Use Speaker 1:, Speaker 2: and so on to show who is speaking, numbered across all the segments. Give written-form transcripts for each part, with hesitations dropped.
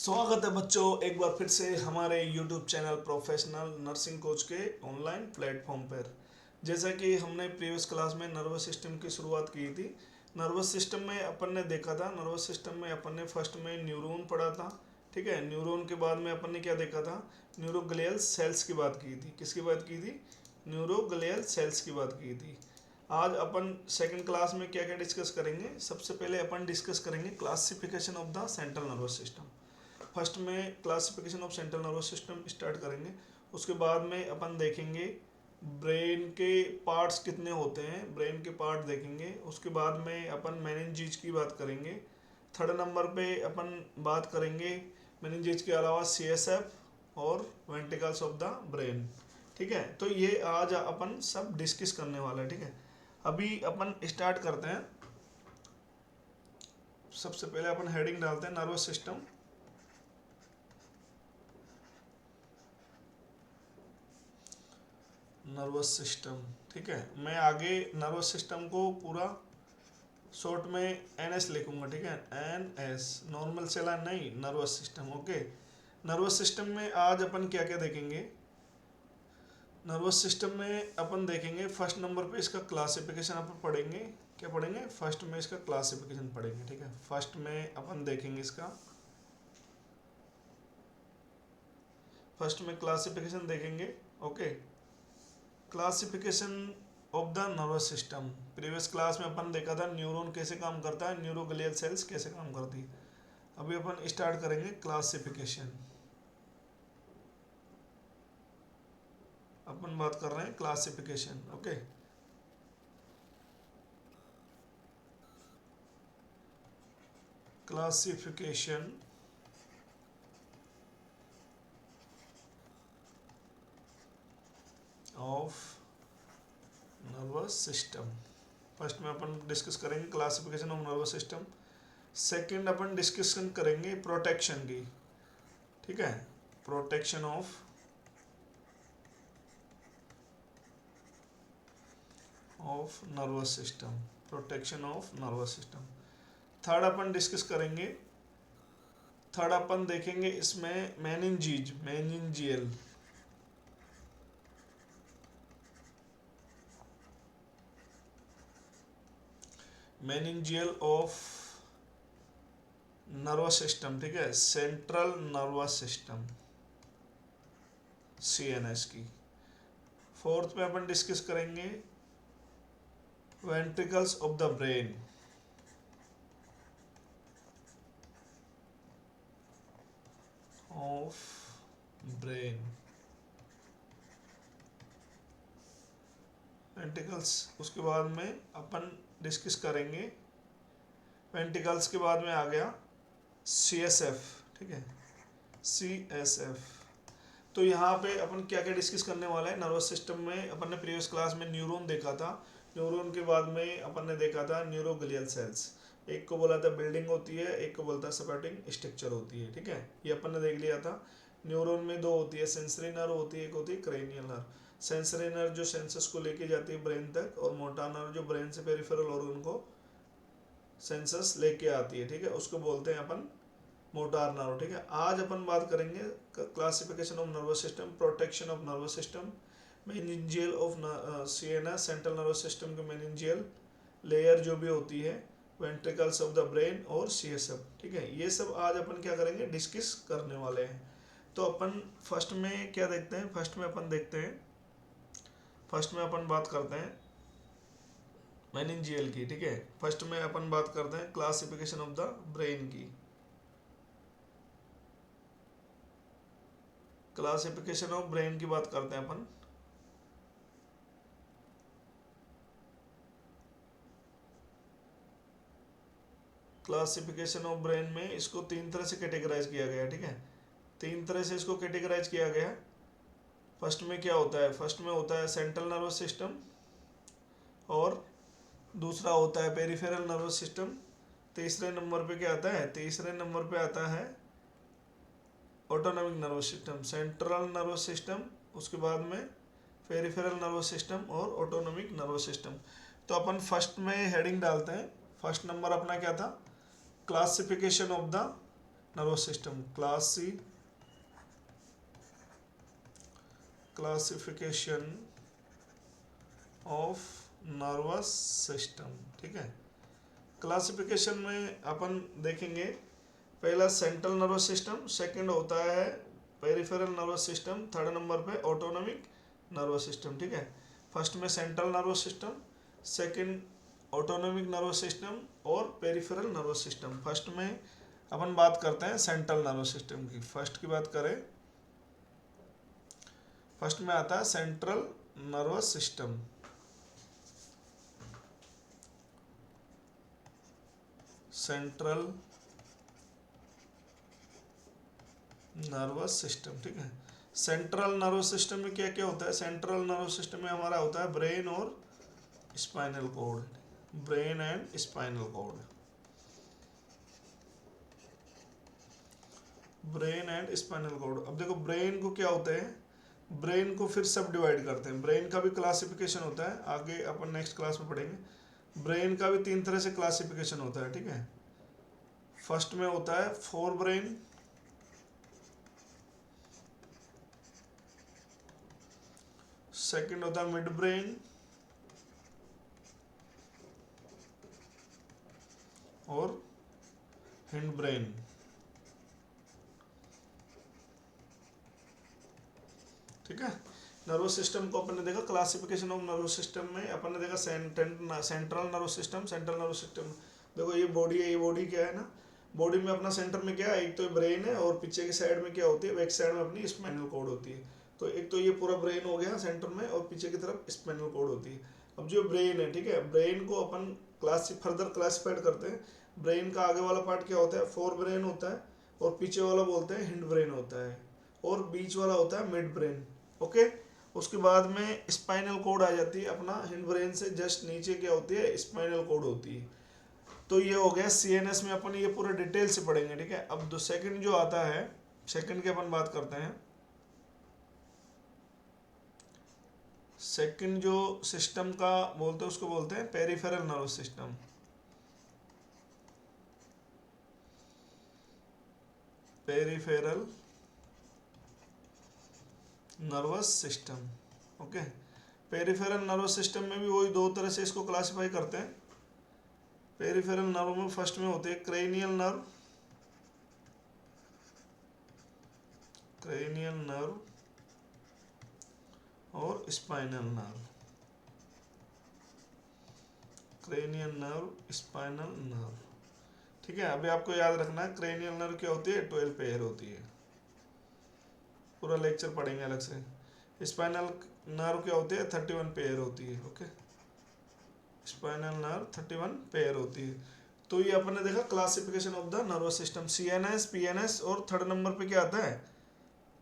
Speaker 1: स्वागत है बच्चों, एक बार फिर से हमारे YouTube channel professional nursing coach के ऑनलाइन प्लेटफॉर्म पर। जैसा कि हमने प्रीवियस क्लास में नर्वस सिस्टम की शुरुआत की थी। नर्वस सिस्टम में अपन ने देखा था, नर्वस सिस्टम में अपन ने फर्स्ट में न्यूरॉन पढ़ा था। ठीक है, न्यूरॉन के बाद में अपन ने क्या देखा था, न्यूरोग्लियल सेल्स की बात की थी। किसकी बात की थी? न्यूरोग्लियल सेल्स की बात की थी। आज अपन सेकंड क्लास में क्या क्या डिस्कस करेंगे? सबसे पहले अपन डिस्कस करेंगे classification of the central nervous system. First में classification of central nervous system start करेंगे। उसके बाद में अपन देखेंगे ब्रेन के पार्ट्स कितने होते हैं, ब्रेन के पार्ट देखेंगे। उसके बाद में अपन मेनिंजेस की बात करेंगे। थर्ड नंबर पे अपन बात करेंगे मेनिंजेस के अलावा CSF और वेंट्रिकल्स ऑफ द ब्रेन। ठीक है, तो ये आज अपन सब डिस्कस करने वाले हैं। ठीक है, अभी अपन स्टार्ट करते हैं। सबसे पहले अपन हेडिंग डालते हैं नर्वस सिस्टम। नर्वस सिस्टम, ठीक है। मैं आगे नर्वस सिस्टम को पूरा शॉर्ट में NS लिखूंगा। ठीक है, NS नॉर्मल सेला नहीं, nervous system. Okay, nervous system में आज अपन क्या क्या देखेंगे? नर्वस सिस्टम में अपन देखेंगे फर्स्ट नंबर पे इसका क्लासिफिकेशन अपन पढ़ेंगे। क्या पढ़ेंगे? फर्स्ट में इसका क्लासिफिकेशन पढ़ेंगे। ठीक है, फर्स्ट में अपन देखेंगे इसका, फर्स्ट में क्लासिफिकेशन देखेंगे। Okay, classification of the nervous system. Previous class में अपन देखा था न्यूरॉन कैसे काम करता है, न्यूरोग्लियल सेल्स कैसे काम करती है। अभी अपन स्टार्ट करेंगे क्लासिफिकेशन। अपन बात कर रहे हैं classification. Okay, classification of nervous system. First में अपन डिस्कस करेंगे classification of nervous system. Second अपन डिस्कशन करेंगे प्रोटेक्शन की। ठीक है, protection of nervous system, protection of nervous system. Third अपन डिस्कस करेंगे, थर्ड अपन देखेंगे इसमें meninges, meningeal, meningeal of nervous system. ठीक है, सेंट्रल नर्वस सिस्टम, CNS की। फोर्थ में अपन डिस्कस करेंगे ventricles of the brain, of brain, ventricles. उसके बाद में अपन डिस्कस करेंगे, वेंट्रिकल्स के बाद में आ गया CSF। ठीक है, CSF। तो यहाँ पे अपन क्या क्या डिस्कस करने वाला है नर्वस सिस्टम में? अपन ने प्रीवियस क्लास में न्यूरॉन देखा था। न्यूरॉन के बाद में अपन ने देखा था न्यूरोग्लियल सेल्स। एक को बोला था बिल्डिंग होती है, एक को बोलता है सपोर्टिंग स्ट्रक्चर होती है। ठीक है, ये अपन ने देख लिया था। न्यूरॉन में दो होती है, सेंसरी नर्व होती है, एक होती है क्रेनियल नर्व। सेंसरी नर्व जो सेंसस को लेके जाती है ब्रेन तक, और मोटर नर्व जो ब्रेन से पेरिफेरल ऑर्गन को सेंसस लेके आती है। ठीक है, उसको बोलते हैं अपन मोटार नर्व। ठीक है, आज अपन बात करेंगे classification of nervous system, protection of nervous system, meningeal of CNS, central nervous system के मेनिंजियल लेयर जो भी होती है, वेंट्रिकल्स ऑफ द ब्रेन और CSF। ठीक है, ये सब आज अपन क्या करेंगे, डिस्कस करने वाले हैं। तो अपन फर्स्ट में क्या देखते हैं? फर्स्ट में अपन देखते हैं, फर्स्ट में अपन बात करते हैं मेनिंजियल की। ठीक है, फर्स्ट में अपन बात करते हैं क्लासिफिकेशन ऑफ द ब्रेन की। क्लासिफिकेशन ऑफ ब्रेन की बात करते हैं अपन। क्लासिफिकेशन ऑफ ब्रेन में इसको तीन तरह से कैटेगराइज किया गया है। ठीक है, तीन तरह से इसको कैटेगराइज किया गया है। फर्स्ट में क्या होता है? फर्स्ट में होता है सेंट्रल नर्वस सिस्टम, और दूसरा होता है पेरिफेरल नर्वस सिस्टम। तीसरे नंबर पे क्या आता है? तीसरे नंबर पे आता है autonomic nervous system, central nervous system, उसके बाद में पेरिफेरल नर्वस सिस्टम और ऑटोनॉमिक नर्वस सिस्टम। तो अपन फर्स्ट में हेडिंग डालते हैं। फर्स्ट नंबर अपना क्या था? Classification of the nervous system, class C classification of nervous system. ठीक है, क्लासिफिकेशन में अपन देखेंगे पहला सेंट्रल नर्वस सिस्टम, सेकंड होता है peripheral nervous system, third number पे ऑटोनॉमिक नर्वस सिस्टम। ठीक है, फर्स्ट में central nervous system, second autonomic nervous system और पेरिफेरल नर्वस सिस्टम। फर्स्ट में अपन बात करते हैं सेंट्रल नर्वस सिस्टम की। फर्स्ट की बात करें, फर्स्ट में आता है central nervous system. Central nervous system. ठीक है, सेंट्रल नर्वस सिस्टम में क्या क्या होता है? सेंट्रल नर्वस सिस्टम में हमारा होता है ब्रेन और spinal cord, brain and spinal cord, brain and spinal cord. अब देखो ब्रेन को क्या होता है, ब्रेन को फिर सब डिवाइड करते हैं, ब्रेन का भी क्लासिफिकेशन होता है, आगे अपन नेक्स्ट क्लास में पढ़ेंगे। ब्रेन का भी 3 तरह से क्लासिफिकेशन होता है। ठीक है, फर्स्ट में होता है फोर ब्रेन, सेकंड होता है मिड ब्रेन और हिंड ब्रेन। ठीक है, नर्वस सिस्टम को अपन ने देखा, क्लासिफिकेशन ऑफ नर्वस सिस्टम में अपन ने देखा central nervous system. Central nervous system देखो ये बॉडी है, ये बॉडी क्या है ना, बॉडी में अपना सेंटर में क्या है, एक तो ब्रेन है और पीछे की साइड में क्या होती है, बैक साइड में अपनी स्पाइनल कॉर्ड होती है। तो एक तो ये पूरा ब्रेन हो गया सेंटर में और पीछे की तरफ स्पाइनल कॉर्ड होती है। अब जो ब्रेन है, ठीक है, ब्रेन को अपन फर्दर क्लासिफाइड करते हैं। ब्रेन का आगे वाला पार्ट क्या होता है, फोर ब्रेन होता है और पीछे वाला बोलते हैं हिंड ब्रेन होता है और बीच वाला होता है मिड ब्रेन। ओके, उसके बाद में स्पाइनल कॉर्ड आ जाती है, अपना हिंड ब्रेन से जस्ट नीचे क्या होती है, स्पाइनल कॉर्ड होती है। तो ये हो गया सीएनएस में अपन ये पूरा डिटेल से पढ़ेंगे। ठीक है, अब सेकंड जो आता है, सेकंड की अपन बात करते हैं। सेकंड जो सिस्टम का बोलते हैं उसको बोलते हैं peripheral nervous system. Peripheral nervous system. Okay, peripheral nervous system में भी वही 2 तरह से इसको क्लासिफाई करते हैं। पेरिफेरल नर्व में फर्स्ट में होते हैं क्रेनियल नर्व, क्रेनियल नर्व और spinal nerve, cranial nerve, spinal nerve. ठीक है, अभी आपको याद रखना है क्रेनियल नर्व क्या होती है, 12 पेयर होती है, पूरा लेक्चर पढ़ेंगे अलग से। स्पाइनल नर्व क्या होती है, 31 पेयर होती है। ओके, स्पाइनल नर्व 31 पेयर होती है। तो ये अपन ने देखा classification of the nervous system, CNS, PNS और थर्ड नंबर पे क्या आता है,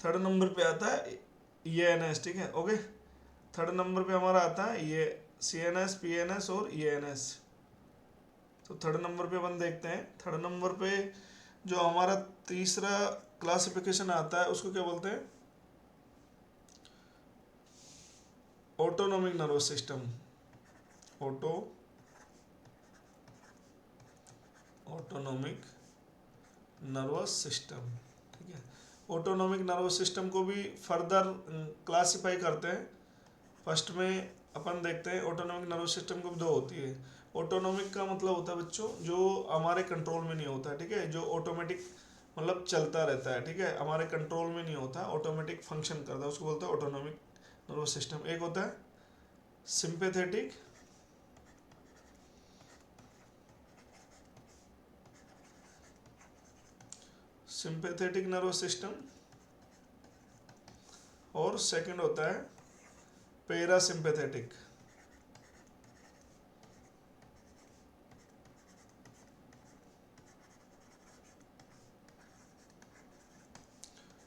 Speaker 1: थर्ड नंबर पे आता है ईएनएस। ठीक है, ओके, थर्ड नंबर पे हमारा आता है ये सीएनएस, पीएनएस और ईएनएस। तो थर्ड नंबर पे अपन देखते हैं, थर्ड नंबर पे जो हमारा तीसरा क्लासिफिकेशन आता है उसको क्या बोलते हैं, autonomic nervous system, autonomic nervous system. ठीक है, ऑटोनॉमिक नर्वस सिस्टम को भी फर्दर क्लासिफाई करते हैं। फर्स्ट में अपन देखते हैं ऑटोनॉमिक नर्वस सिस्टम को 2 होती है। ऑटोनॉमिक का मतलब होता है बच्चों जो हमारे कंट्रोल में नहीं होता। ठीक है, जो ऑटोमेटिक मतलब चलता रहता है। ठीक है, हमारे कंट्रोल में नहीं होता, ऑटोमेटिक फंक्शन करता है, उसको बोलते हैं ऑटोनॉमिक नर्वस सिस्टम। एक होता है सिंपैथेटिक, सिंपैथेटिक नर्वस सिस्टम और सेकंड होता है parasympathetic.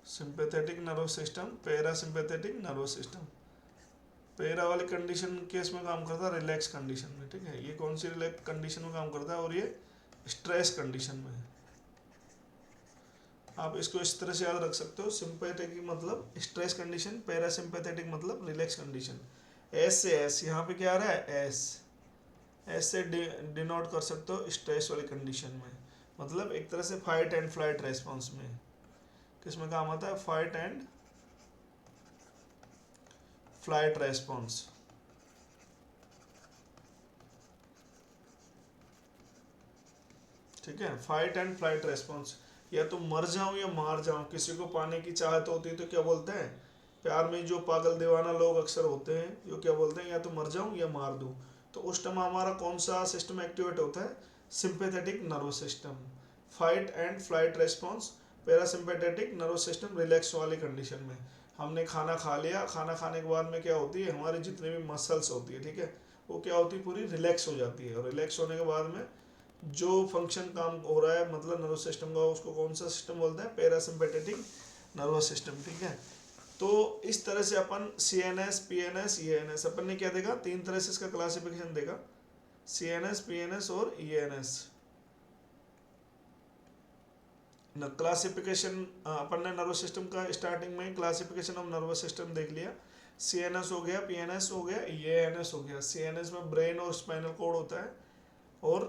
Speaker 1: Sympathetic nervous system, parasympathetic nervous system. Para वाली कंडीशन केस में काम करता है रिलैक्स कंडीशन में। ठीक है, ये कौन सी रिलैक्स कंडीशन में काम करता है, और ये स्ट्रेस कंडीशन में। आप इसको इस तरह से याद रख सकते हो, सिंपैथेटिक मतलब स्ट्रेस कंडीशन, पैरासिम्पैथेटिक मतलब रिलैक्स कंडीशन। एस से एस, यहाँ पे क्या आ रहा है, एस, एस से डिनोट कर सकते हो स्ट्रेस वाली कंडीशन में। मतलब एक तरह से फाइट एंड फ्लाइट रेस्पॉन्स में, किसमें काम आता है, फाइट एंड फ्लाइट रेस्पॉन्स। ठीक है, फाइट एंड फ्लाइट रेस्पॉन्स, या तो मर जाऊं या मार जाऊं, किसी को पाने की चाहत होती है तो क्या बोलते हैं, प्यार में जो पागल दीवाना लोग अक्सर होते हैं जो क्या बोलते हैं, या तो मर जाऊं या मार दूं। तो उस टाइम हमारा कौन सा सिस्टम एक्टिवेट होता है, sympathetic nervous system. Fight and flight response, parasympathetic nervous system relax वाली कंडीशन में। हमने खाना खा लिया, खाना खाने के बाद में क्या होती है, हमारी जितनी भी मसल्स होती है, ठीक है, वो क्या होती है, पूरी रिलैक्स हो जाती है। और रिलैक्स होने के बाद में जो फंक्शन काम हो रहा है मतलब नर्वस सिस्टम का, उसको कौन सा सिस्टम बोलते हैं, पैरासिम्पैथेटिक नर्वस सिस्टम। ठीक है, तो इस तरह से अपन C N S, P N S, E N S, अपन ने क्या देखा, तीन तरह से इसका क्लासिफिकेशन देखा, C N S, P N S और ई एन एस। क्लासिफिकेशन अपन ने नर्वस सिस्टम का स्टार्टिंग में क्लासिफिकेशन ऑफ नर्वस सिस्टम देख लिया। सी एन एस हो गया, पी एन एस हो गया, ई एन एस हो गया। सी एन एस में ब्रेन और स्पाइनल कोड होता है, और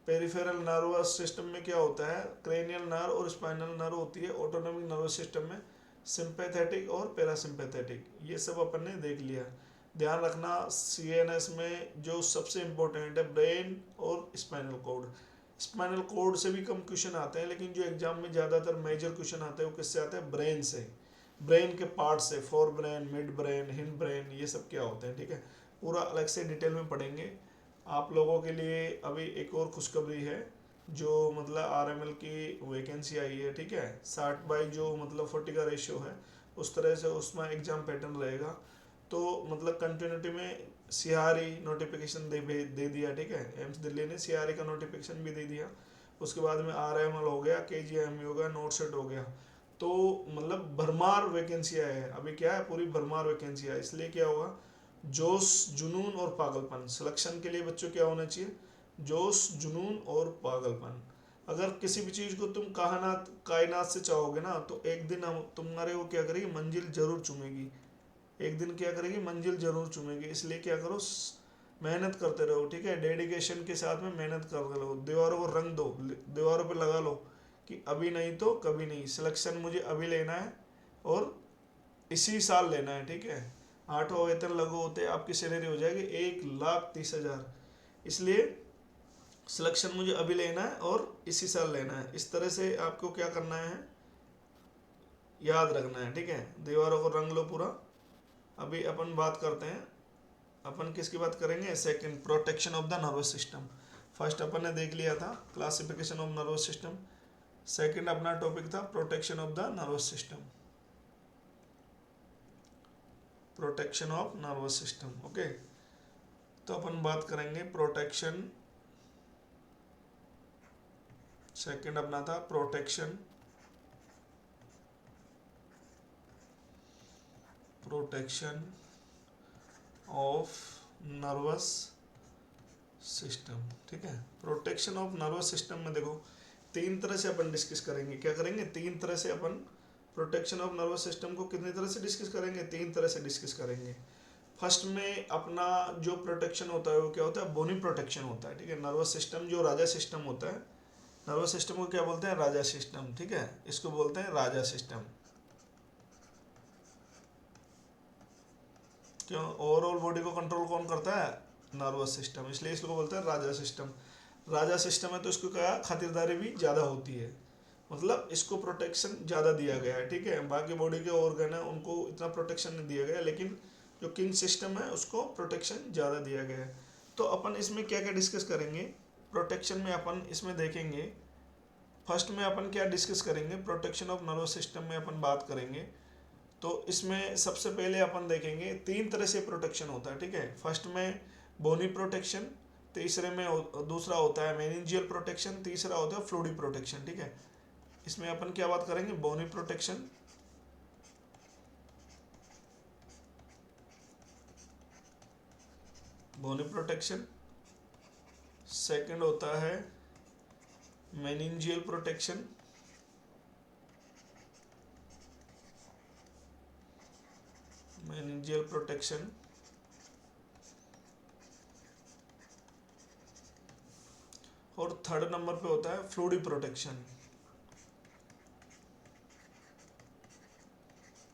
Speaker 1: पेरिफेरल नर्वस सिस्टम में क्या होता है, क्रेनियल नर्व और स्पाइनल नर्व होती है। ऑटोनॉमिक नर्वस सिस्टम में सिंपैथेटिक और पैरासिम्पैथेटिक, ये सब अपन ने देख लिया। ध्यान रखना सीएनएस में जो सबसे इम्पोर्टेंट है ब्रेन और स्पाइनल कोड। स्पाइनल कोड से भी कम क्वेश्चन आते हैं, लेकिन जो एग्जाम में ज़्यादातर मेजर क्वेश्चन आते हैं वो किससे आते हैं, ब्रेन से, ब्रेन के पार्ट से, fore brain, mid brain, hind brain, ये सब क्या होते हैं। ठीक है, पूरा अलग से डिटेल में पढ़ेंगे। आप लोगों के लिए अभी एक और खुशखबरी है, जो मतलब आरएमएल की वैकेंसी आई है। ठीक है, 60/, जो मतलब 40 का रेशियो है, उस तरह से उसमें एग्जाम पैटर्न रहेगा। तो मतलब कंटिन्यूटी में सीआरई नोटिफिकेशन दे दिया। ठीक है, एम्स दिल्ली ने सीआरई का नोटिफिकेशन भी दे दिया। उसके बाद में आरएमएल हो गया, केजीएमयू हो गया, नोट सेट हो गया। तो मतलब भरमार वैकेंसियाँ है, अभी क्या है, पूरी भरमार वैकेंसियाँ है। इसलिए क्या होगा, जोश, जुनून और पागलपन, सिलेक्शन के लिए बच्चों क्या होना चाहिए, जोश, जुनून और पागलपन। अगर किसी भी चीज़ को तुम कायनात से चाहोगे ना, तो एक दिन हम तुम्हारे वो क्या करेगी, मंजिल जरूर चूमेगी। एक दिन क्या करेगी, मंजिल जरूर चूमेगी। इसलिए क्या करो, मेहनत करते रहो। ठीक है, डेडिकेशन के साथ में मेहनत करते रहो, दीवारों को रंग दो, दीवारों पे लगा लो कि अभी नहीं तो कभी नहीं, सिलेक्शन मुझे अभी लेना है और इसी साल लेना है। ठीक है, 8वां वेतन लागू होते आपकी सैलरी हो जाएगी 1,30,000। इसलिए सिलेक्शन मुझे अभी लेना है और इसी साल लेना है। इस तरह से आपको क्या करना है, याद रखना है। ठीक है, दीवारों को रंग लो पूरा। अभी अपन बात करते हैं, अपन किसकी बात करेंगे, second, protection of the nervous system. First अपन ने देख लिया था classification of nervous system, second अपना टॉपिक था protection of the nervous system, protection of nervous system. Okay, तो अपन बात करेंगे प्रोटेक्शन, सेकंड अपना था protection, protection of nervous system. ठीक है, प्रोटेक्शन ऑफ नर्वस सिस्टम में देखो तीन तरह से अपन डिस्कस करेंगे। क्या करेंगे, तीन तरह से अपन प्रोटेक्शन ऑफ नर्वस सिस्टम को कितनी तरह से डिस्कस करेंगे, तीन तरह से डिस्कस करेंगे। फर्स्ट में अपना जो प्रोटेक्शन होता है वो क्या होता है, बोनी प्रोटेक्शन होता है। ठीक है, नर्वस सिस्टम जो राजा सिस्टम होता है, नर्वस सिस्टम को क्या बोलते हैं, राजा सिस्टम। ठीक है, इसको बोलते हैं राजा सिस्टम। क्यों, ओवरऑल बॉडी को कंट्रोल कौन करता है, नर्वस सिस्टम, इसलिए इसको बोलते हैं राजा सिस्टम। राजा सिस्टम है तो इसको क्या, खातिरदारी भी ज़्यादा होती है, मतलब इसको प्रोटेक्शन ज़्यादा दिया गया है। ठीक है, बाकी बॉडी के ऑर्गन है उनको इतना प्रोटेक्शन नहीं दिया गया, लेकिन जो किंग सिस्टम है उसको प्रोटेक्शन ज़्यादा दिया गया है। तो अपन इसमें क्या क्या डिस्कस करेंगे, प्रोटेक्शन में अपन इसमें देखेंगे। फर्स्ट में अपन क्या डिस्कस करेंगे, प्रोटेक्शन ऑफ नर्वस सिस्टम में अपन बात करेंगे। तो इसमें सबसे पहले अपन देखेंगे तीन तरह से प्रोटेक्शन होता है। ठीक है, फर्स्ट में बोनी प्रोटेक्शन, तीसरे में दूसरा होता है मेनिंजियल प्रोटेक्शन, तीसरा होता है फ्लूइड प्रोटेक्शन। ठीक है, इसमें अपन क्या बात करेंगे, बोनी प्रोटेक्शन, बोनी प्रोटेक्शन, सेकंड होता है मेनिंजियल प्रोटेक्शन, मेनिंजियल प्रोटेक्शन, और थर्ड नंबर पे होता है फ्लूइड प्रोटेक्शन।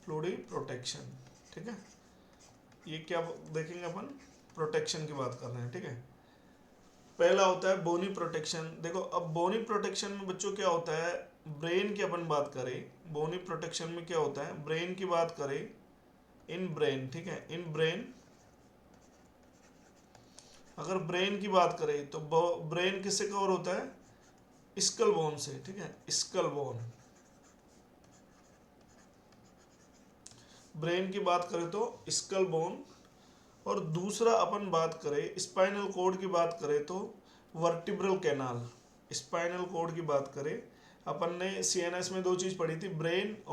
Speaker 1: फ्लूइड प्रोटेक्शन, ठीक है, ये क्या देखेंगे अपन, प्रोटेक्शन की बात कर रहे हैं, ठीक है। पहला होता है बोनी प्रोटेक्शन। देखो अब बोनी प्रोटेक्शन में बच्चों क्या होता है, ब्रेन की अपन बात करें, बोनी प्रोटेक्शन में क्या होता है, ब्रेन की बात करें, इन ब्रेन, ठीक है, इन ब्रेन, अगर ब्रेन की बात करें तो ब्रेन किससे कवर होता है, स्कल बोन से, ठीक है, स्कल बोन। ब्रेन की बात करें तो स्कल बोन, और दूसरा अपन बात करें स्पाइनल कॉर्ड की बात करें तो वर्टिब्रल कैनाल। स्पाइनल कॉर्ड की बात करें, अपन ने सीएनएस में दो चीज पढ़ी थी, ब्रेन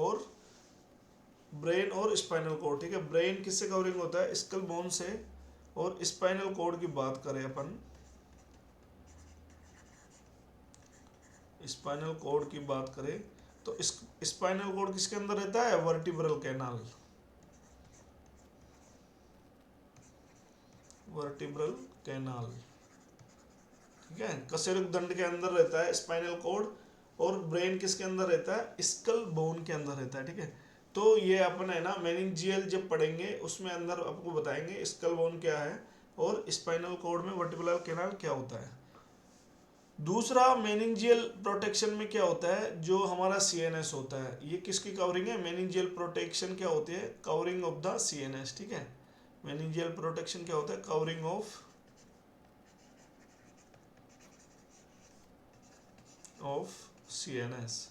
Speaker 1: और स्पाइनल कॉर्ड, ठीक है। ब्रेन किससे कवरिंग होता है, स्कल बोन से, और स्पाइनल कॉर्ड की बात करें अपन, स्पाइनल कॉर्ड की बात करें तो स्पाइनल कॉर्ड किसके अंदर रहता है, वर्टिब्रल कैनाल, वर्टिब्रल कैनाल, ठीक है, कशेरुक दंड के अंदर रहता है स्पाइनल कॉर्ड, और ब्रेन किसके अंदर रहता है, स्कल बोन के अंदर रहता है, ठीक है। तो ये अपन है ना मेनिंजियल जब पढ़ेंगे उसमें अंदर आपको बताएंगे स्कल बोन क्या है और स्पाइनल कॉर्ड में वर्टिब्रल कैनाल क्या होता है। दूसरा मेनिंजियल प्रोटेक्शन में क्या होता है, जो हमारा सीएनएस होता है, ये किसकी कवरिंग है, मेनिंजियल प्रोटेक्शन क्या होती है, कवरिंग ऑफ द सीएनएस, ठीक है। मेनिंजियल प्रोटेक्शन क्या होता है, covering of CNS,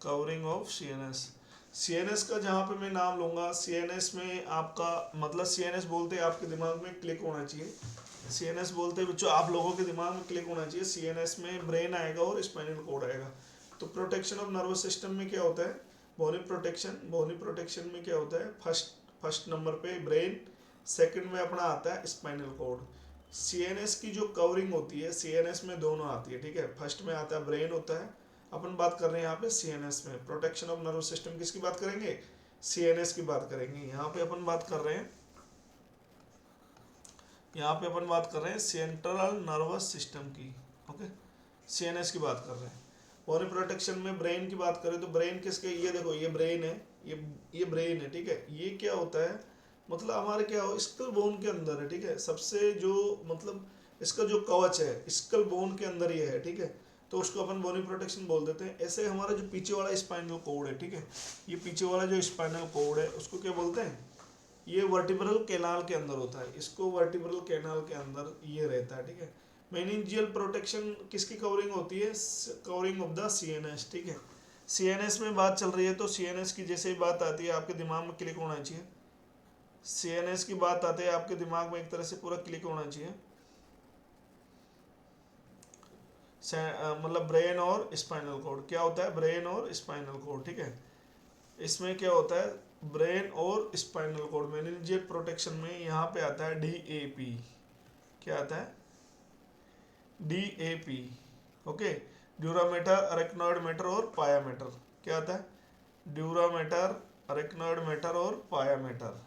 Speaker 1: covering of CNS. CNS का जहां पे मैं नाम लूंगा, सीएनएस में आपका मतलब सीएनएस बोलते आपके दिमाग में क्लिक होना चाहिए, सीएनएस बोलते बच्चों आप लोगों के दिमाग में क्लिक होना चाहिए, सीएनएस में ब्रेन आएगा और स्पाइनल कॉर्ड आएगा। तो प्रोटेक्शन ऑफ नर्वस सिस्टम में क्या होता है, बोनी प्रोटेक्शन, बोनी प्रोटेक्शन में क्या होता है, फर्स्ट नंबर पे ब्रेन, सेकंड में अपना आता है स्पाइनल कॉर्ड। सीएनएस की जो कवरिंग होती है, सीएनएस में दोनों आती है, ठीक है, फर्स्ट में आता है ब्रेन होता है, अपन बात कर रहे हैं यहाँ पे सीएनएस में। प्रोटेक्शन ऑफ नर्वस सिस्टम किसकी बात करेंगे, सीएनएस की बात करेंगे। यहाँ पे अपन बात कर रहे हैं, यहाँ पे अपन बात कर रहे हैं सेंट्रल नर्वस सिस्टम की, ओके, सीएनएस की बात कर रहे हैं। बॉडी प्रोटेक्शन में ब्रेन की बात करें तो ब्रेन किसके, ये देखो ये ब्रेन है, ये ब्रेन है, ठीक है। ये क्या होता है, मतलब हमारे क्या हो, स्कल बोन के अंदर है, ठीक है, सबसे जो मतलब इसका जो कवच है स्कल बोन के अंदर ये है, ठीक है, तो उसको अपन बोनी प्रोटेक्शन बोल देते हैं। ऐसे हमारा जो पीछे वाला स्पाइनल कॉर्ड है, ठीक है, ये पीछे वाला जो स्पाइनल कॉर्ड है उसको क्या बोलते हैं, ये वर्टिब्रल कैनाल के अंदर होता है, इसको वर्टिब्रल कैनाल के अंदर ये रहता है, ठीक है। मेनिंजियल प्रोटेक्शन किसकी कवरिंग होती है, कवरिंग ऑफ द सीएनएस, ठीक है। सीएनएस में बात चल रही है तो सीएनएस की जैसे ही बात आती है आपके दिमाग में क्लिक होना चाहिए, सीएनएस की बात आती है आपके दिमाग में एक तरह से पूरा क्लिक होना चाहिए, मतलब ब्रेन और स्पाइनल कॉर्ड, क्या होता है, ब्रेन और स्पाइनल कॉर्ड, ठीक है। इसमें क्या होता है, ब्रेन और स्पाइनल कॉर्ड। मेनिंजियल प्रोटेक्शन में यहाँ पे आता है डीएपी, क्या आता है, DAP, okay, dura mater, arachnoid matter और पाया मैटर, क्या आता है, ड्यूरामेटर, अरेक्नॉइड मैटर और पाया matter,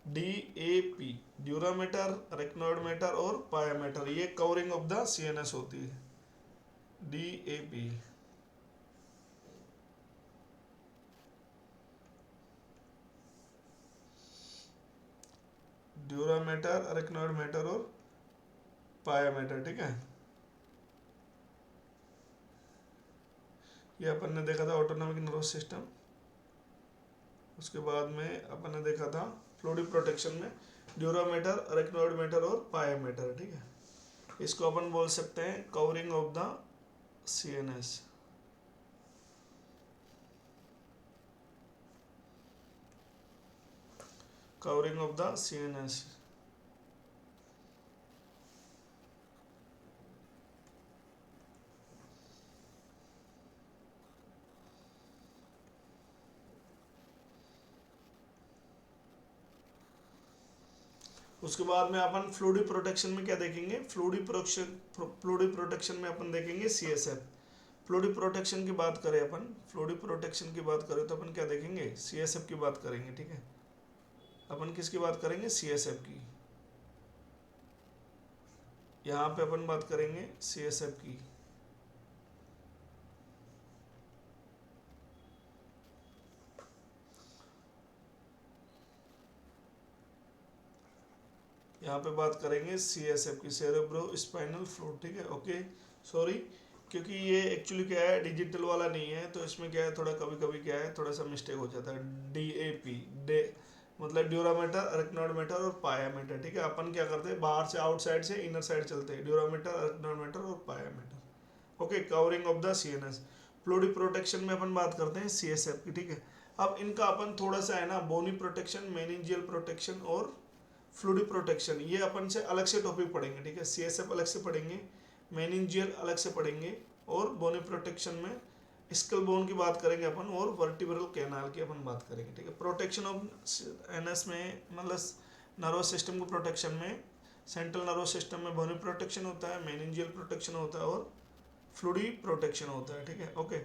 Speaker 1: DAP, dura mater, arachnoid matter और पाया मैटर, ये कवरिंग ऑफ द सीएनएस होती है, डीएपी। ड्यूरामेटर, अरेक्नॉइड मैटर और पाया मैटर, ठीक है। ये अपन ने देखा था ऑटोनॉमिक नर्वस सिस्टम, उसके बाद में अपन ने देखा था फ्लूइड प्रोटेक्शन में ड्यूरामेटर, अरेक्नॉइड मैटर और पाया मैटर, ठीक है। इसको अपन बोल सकते हैं covering of the CNS, covering of the CNS. उसके बाद में अपन फ्लूइड प्रोटेक्शन में क्या देखेंगे, फ्लूइड प्रोटेक्शन में अपन देखेंगे सीएसएफ। फ्लूइड प्रोटेक्शन की बात करें अपन, फ्लूइड प्रोटेक्शन की बात करें तो अपन क्या देखेंगे, सीएसएफ की बात करेंगे, ठीक है। अपन किसकी बात करेंगे, सीएसएफ की। यहाँ पे अपन बात करेंगे CSF की। यहाँ पे बात करेंगे CSF की, सेरेब्रो स्पाइनल फ्लूइड, ठीक है। ओके, सॉरी, क्योंकि ये एक्चुअली क्या है, डिजिटल वाला नहीं है, तो इसमें क्या है, थोड़ा कभी कभी क्या है, थोड़ा सा मिस्टेक हो जाता है। DAP, डे मतलब ड्यूरामीटर, अरेक्नोइडमीटर और पायामीटर, ठीक है। अपन क्या करते हैं, बाहर से आउटसाइड से इनर साइड चलते हैं, ड्यूरामीटर, अरेक्नोइडमीटर और pia mater. Okay, covering of the CNS। Fluid protection में अपन बात करते हैं CSF की, ठीक है। अब इनका अपन थोड़ा सा है ना, बोनी प्रोटेक्शन, मेनिंजियल प्रोटेक्शन और फ्लूइड प्रोटेक्शन, ये अपन से अलग से टॉपिक पढ़ेंगे, ठीक है। CSF अलग से पढ़ेंगे, मेनिंजियल अलग से पढ़ेंगे, और बोनी प्रोटेक्शन में स्कल बोन की बात करेंगे अपन, और वर्टिब्रल कैनाल की अपन बात करेंगे, ठीक है। प्रोटेक्शन ऑफ NS में मतलब नर्वस सिस्टम को प्रोटेक्शन में, सेंट्रल नर्वस सिस्टम में बोनी प्रोटेक्शन होता है, मेनिंजियल प्रोटेक्शन होता है, और फ्लूइड प्रोटेक्शन होता है, ठीक है। ओके,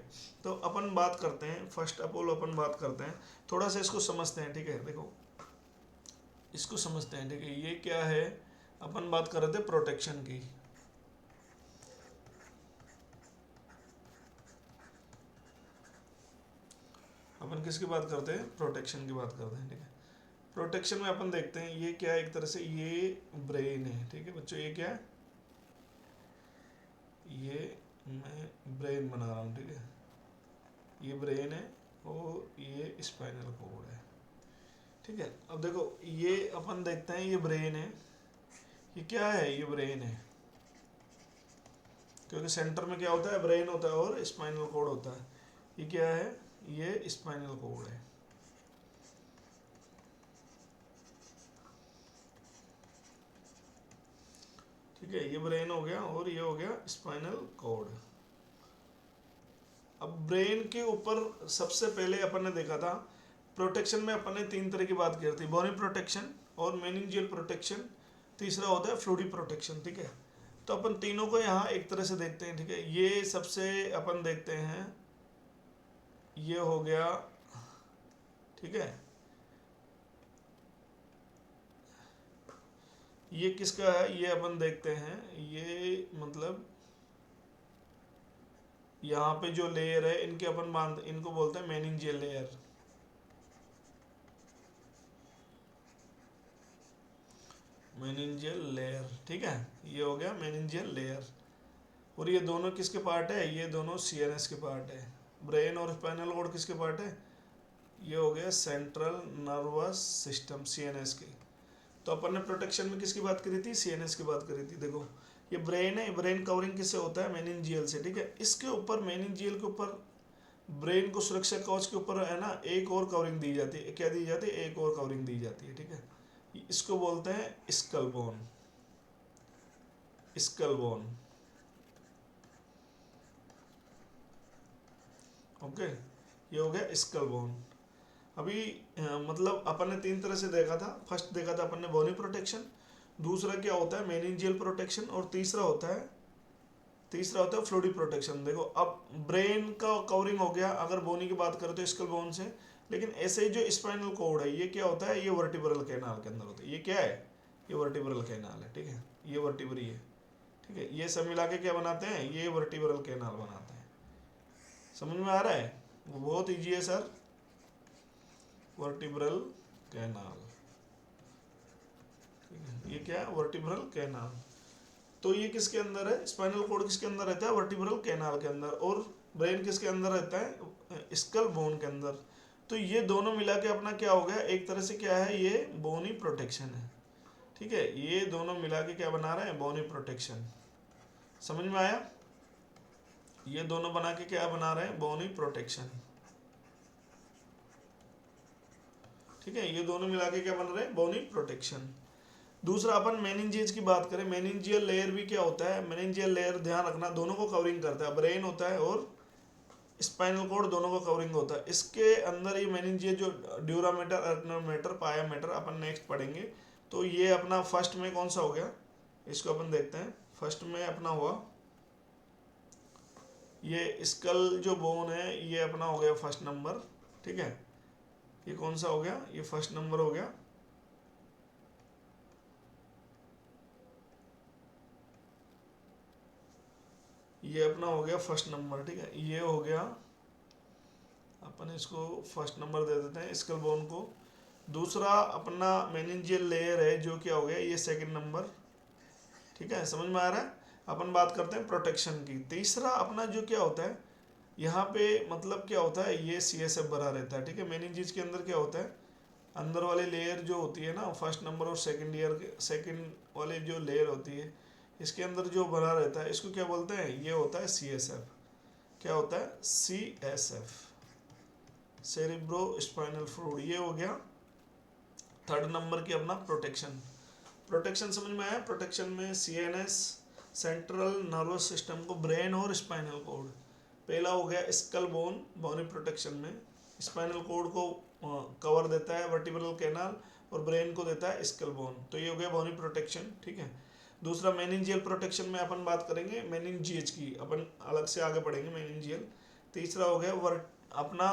Speaker 1: तो अपन बात करते हैं फर्स्ट ऑफ ऑल, अपन बात करते हैं थोड़ा सा इसको समझते हैं, ठीक है। देखो इसको समझते हैं, ठीक है। ये क्या है, अपन बात कर रहे थे प्रोटेक्शन की। अपन किसकी बात करते हैं, प्रोटेक्शन की बात करते हैं, ठीक है। प्रोटेक्शन में अपन देखते हैं ये क्या है, एक तरह से ये ब्रेन है, ठीक है बच्चों। ये क्या है, ये मैं ब्रेन बना रहा हूँ, ठीक है। ये ब्रेन है और ये स्पाइनल कॉर्ड है, ठीक है। अब देखो ये अपन देखते हैं, ये ब्रेन है, ये क्या है, ये ब्रेन है, क्योंकि सेंटर में क्या होता है, ब्रेन होता है और स्पाइनल कॉर्ड होता है। ये क्या है, ये स्पाइनल कॉर्ड है, ठीक है। ये ब्रेन हो गया और ये हो गया स्पाइनल कॉर्ड। अब ब्रेन के ऊपर सबसे पहले अपन ने देखा था, प्रोटेक्शन में अपन ने 3 तरह की बात की थी, बोनी प्रोटेक्शन और मेनिंजियल प्रोटेक्शन, तीसरा होता है फ्लूइड प्रोटेक्शन, ठीक है। तो अपन तीनों को यहाँ एक तरह से देखते हैं, ठीक है। ये सबसे अपन देखते हैं, ये हो गया, ठीक है। ये किसका है, ये अपन देखते हैं, ये मतलब यहाँ पे जो लेयर है, इनके अपन मान, इनको बोलते हैं मेनिंजियल लेयर, मेनिंजियल लेयर, ठीक है। ये हो गया मेनिंजियल लेयर। और ये दोनों किसके पार्ट है, ये दोनों CNS के पार्ट है। ब्रेन और स्पाइनल कॉर्ड किसके पार्ट है, ये हो गया सेंट्रल नर्वस सिस्टम, CNS के। तो अपन ने प्रोटेक्शन में किसकी बात करी थी, CNS की बात करी थी। देखो ये ब्रेन है, ब्रेन कवरिंग किससे होता है, मेनिंजियल से, ठीक है। इसके ऊपर मेनिंजियल के ऊपर, ब्रेन को सुरक्षा कवच के ऊपर है ना, एक और कवरिंग दी जाती है। क्या दी जाती है, एक और कवरिंग दी जाती है, ठीक है। इसको बोलते हैं skull bone, skull bone. Okay, ये हो गया स्कल बोन। अभी मतलब अपन ने 3 तरह से देखा था। फर्स्ट देखा था अपन ने बोनी प्रोटेक्शन, दूसरा क्या होता है मेनिंजियल प्रोटेक्शन, और तीसरा होता है फ्लूइड प्रोटेक्शन। देखो अब ब्रेन का कवरिंग हो गया अगर बोनी की बात करें तो स्कल बोन से, लेकिन ऐसे ही जो स्पाइनल कॉर्ड है, ये क्या होता है, ये वर्टिब्रल कैनाल के अंदर होता है। ये क्या है, ये वर्टिब्रल कैनाल है, ठीक है। ये वर्टिब्री है, ठीक है। ये सब मिला के क्या बनाते हैं, ये वर्टिब्रल कैनाल बनाते हैं। समझ में आ रहा है, वो बहुत ईजी है सर, वर्टिब्रल कैनाल, ये क्या है, वर्टिब्रल कैनाल। तो ये किसके अंदर है, स्पाइनल कॉर्ड किसके अंदर रहता है, वर्टिब्रल कैनाल के अंदर, और ब्रेन किसके अंदर रहता है, स्कल बोन के अंदर। तो ये दोनों मिला के अपना क्या हो गया, एक तरह से क्या है, ये बोनी प्रोटेक्शन है, ठीक है। ये दोनों मिला के क्या बना रहे हैं, बोनी प्रोटेक्शन। समझ में आया, ये दोनों बना के क्या बना रहे हैं, बोनी प्रोटेक्शन, ठीक है। ये दोनों मिला के क्या बन रहे हैं, बोनी प्रोटेक्शन। दूसरा अपन मेनिंजियस की बात करें, मेनिंजियल लेयर भी क्या होता है, मेनिंजियल लेयर ध्यान रखना दोनों को कवरिंग करता है, ब्रेन होता है और स्पाइनल कॉर्ड, दोनों को कवरिंग होता है। इसके अंदर ये मेनिंजियल जो ड्यूरामीटर, अर्कनोमीटर, पायामीटर अपन नेक्स्ट पढ़ेंगे। तो ये अपना फर्स्ट में कौन सा हो गया, इसको अपन देखते हैं। फर्स्ट में अपना हुआ ये स्कल जो बोन है, ये अपना हो गया फर्स्ट नंबर, ठीक है। ये कौन सा हो गया, ये फर्स्ट नंबर हो गया। ये अपना हो गया फर्स्ट नंबर, ठीक है, ये हो गया, अपन इसको फर्स्ट नंबर दे देते हैं स्कल बोन को। दूसरा अपना मेनिंजियल लेयर है जो क्या हो गया, ये सेकंड नंबर, ठीक है, समझ में आ रहा है। अपन बात करते हैं प्रोटेक्शन की। तीसरा अपना जो क्या होता है यहाँ पे, मतलब क्या होता है, ये CSF भरा रहता है, ठीक है। मेनिंजिस के अंदर क्या होता है, अंदर वाली लेयर जो होती है ना, फर्स्ट नंबर और सेकंड वाली जो लेयर होती है, इसके अंदर जो भरा रहता है इसको क्या बोलते हैं, ये होता है CSF। क्या होता है, CSF, सेरिब्रो स्पाइनल फ्लूइड। ये हो गया थर्ड नंबर की अपना प्रोटेक्शन। प्रोटेक्शन समझ में आया। प्रोटेक्शन में CNS, सेंट्रल नर्वस सिस्टम को, ब्रेन और स्पाइनल कोड। पहला हो गया स्कल बोन, बोनी प्रोटेक्शन में स्पाइनल कोड को कवर देता है वर्टिब्रल कैनाल, और ब्रेन को देता है स्कल बोन। तो ये हो गया बोनी प्रोटेक्शन, ठीक है। दूसरा मेनिंजियल प्रोटेक्शन में अपन बात करेंगे मेनिंजियज की, अपन अलग से आगे पढ़ेंगे मेनिंजियल। तीसरा हो गया अपना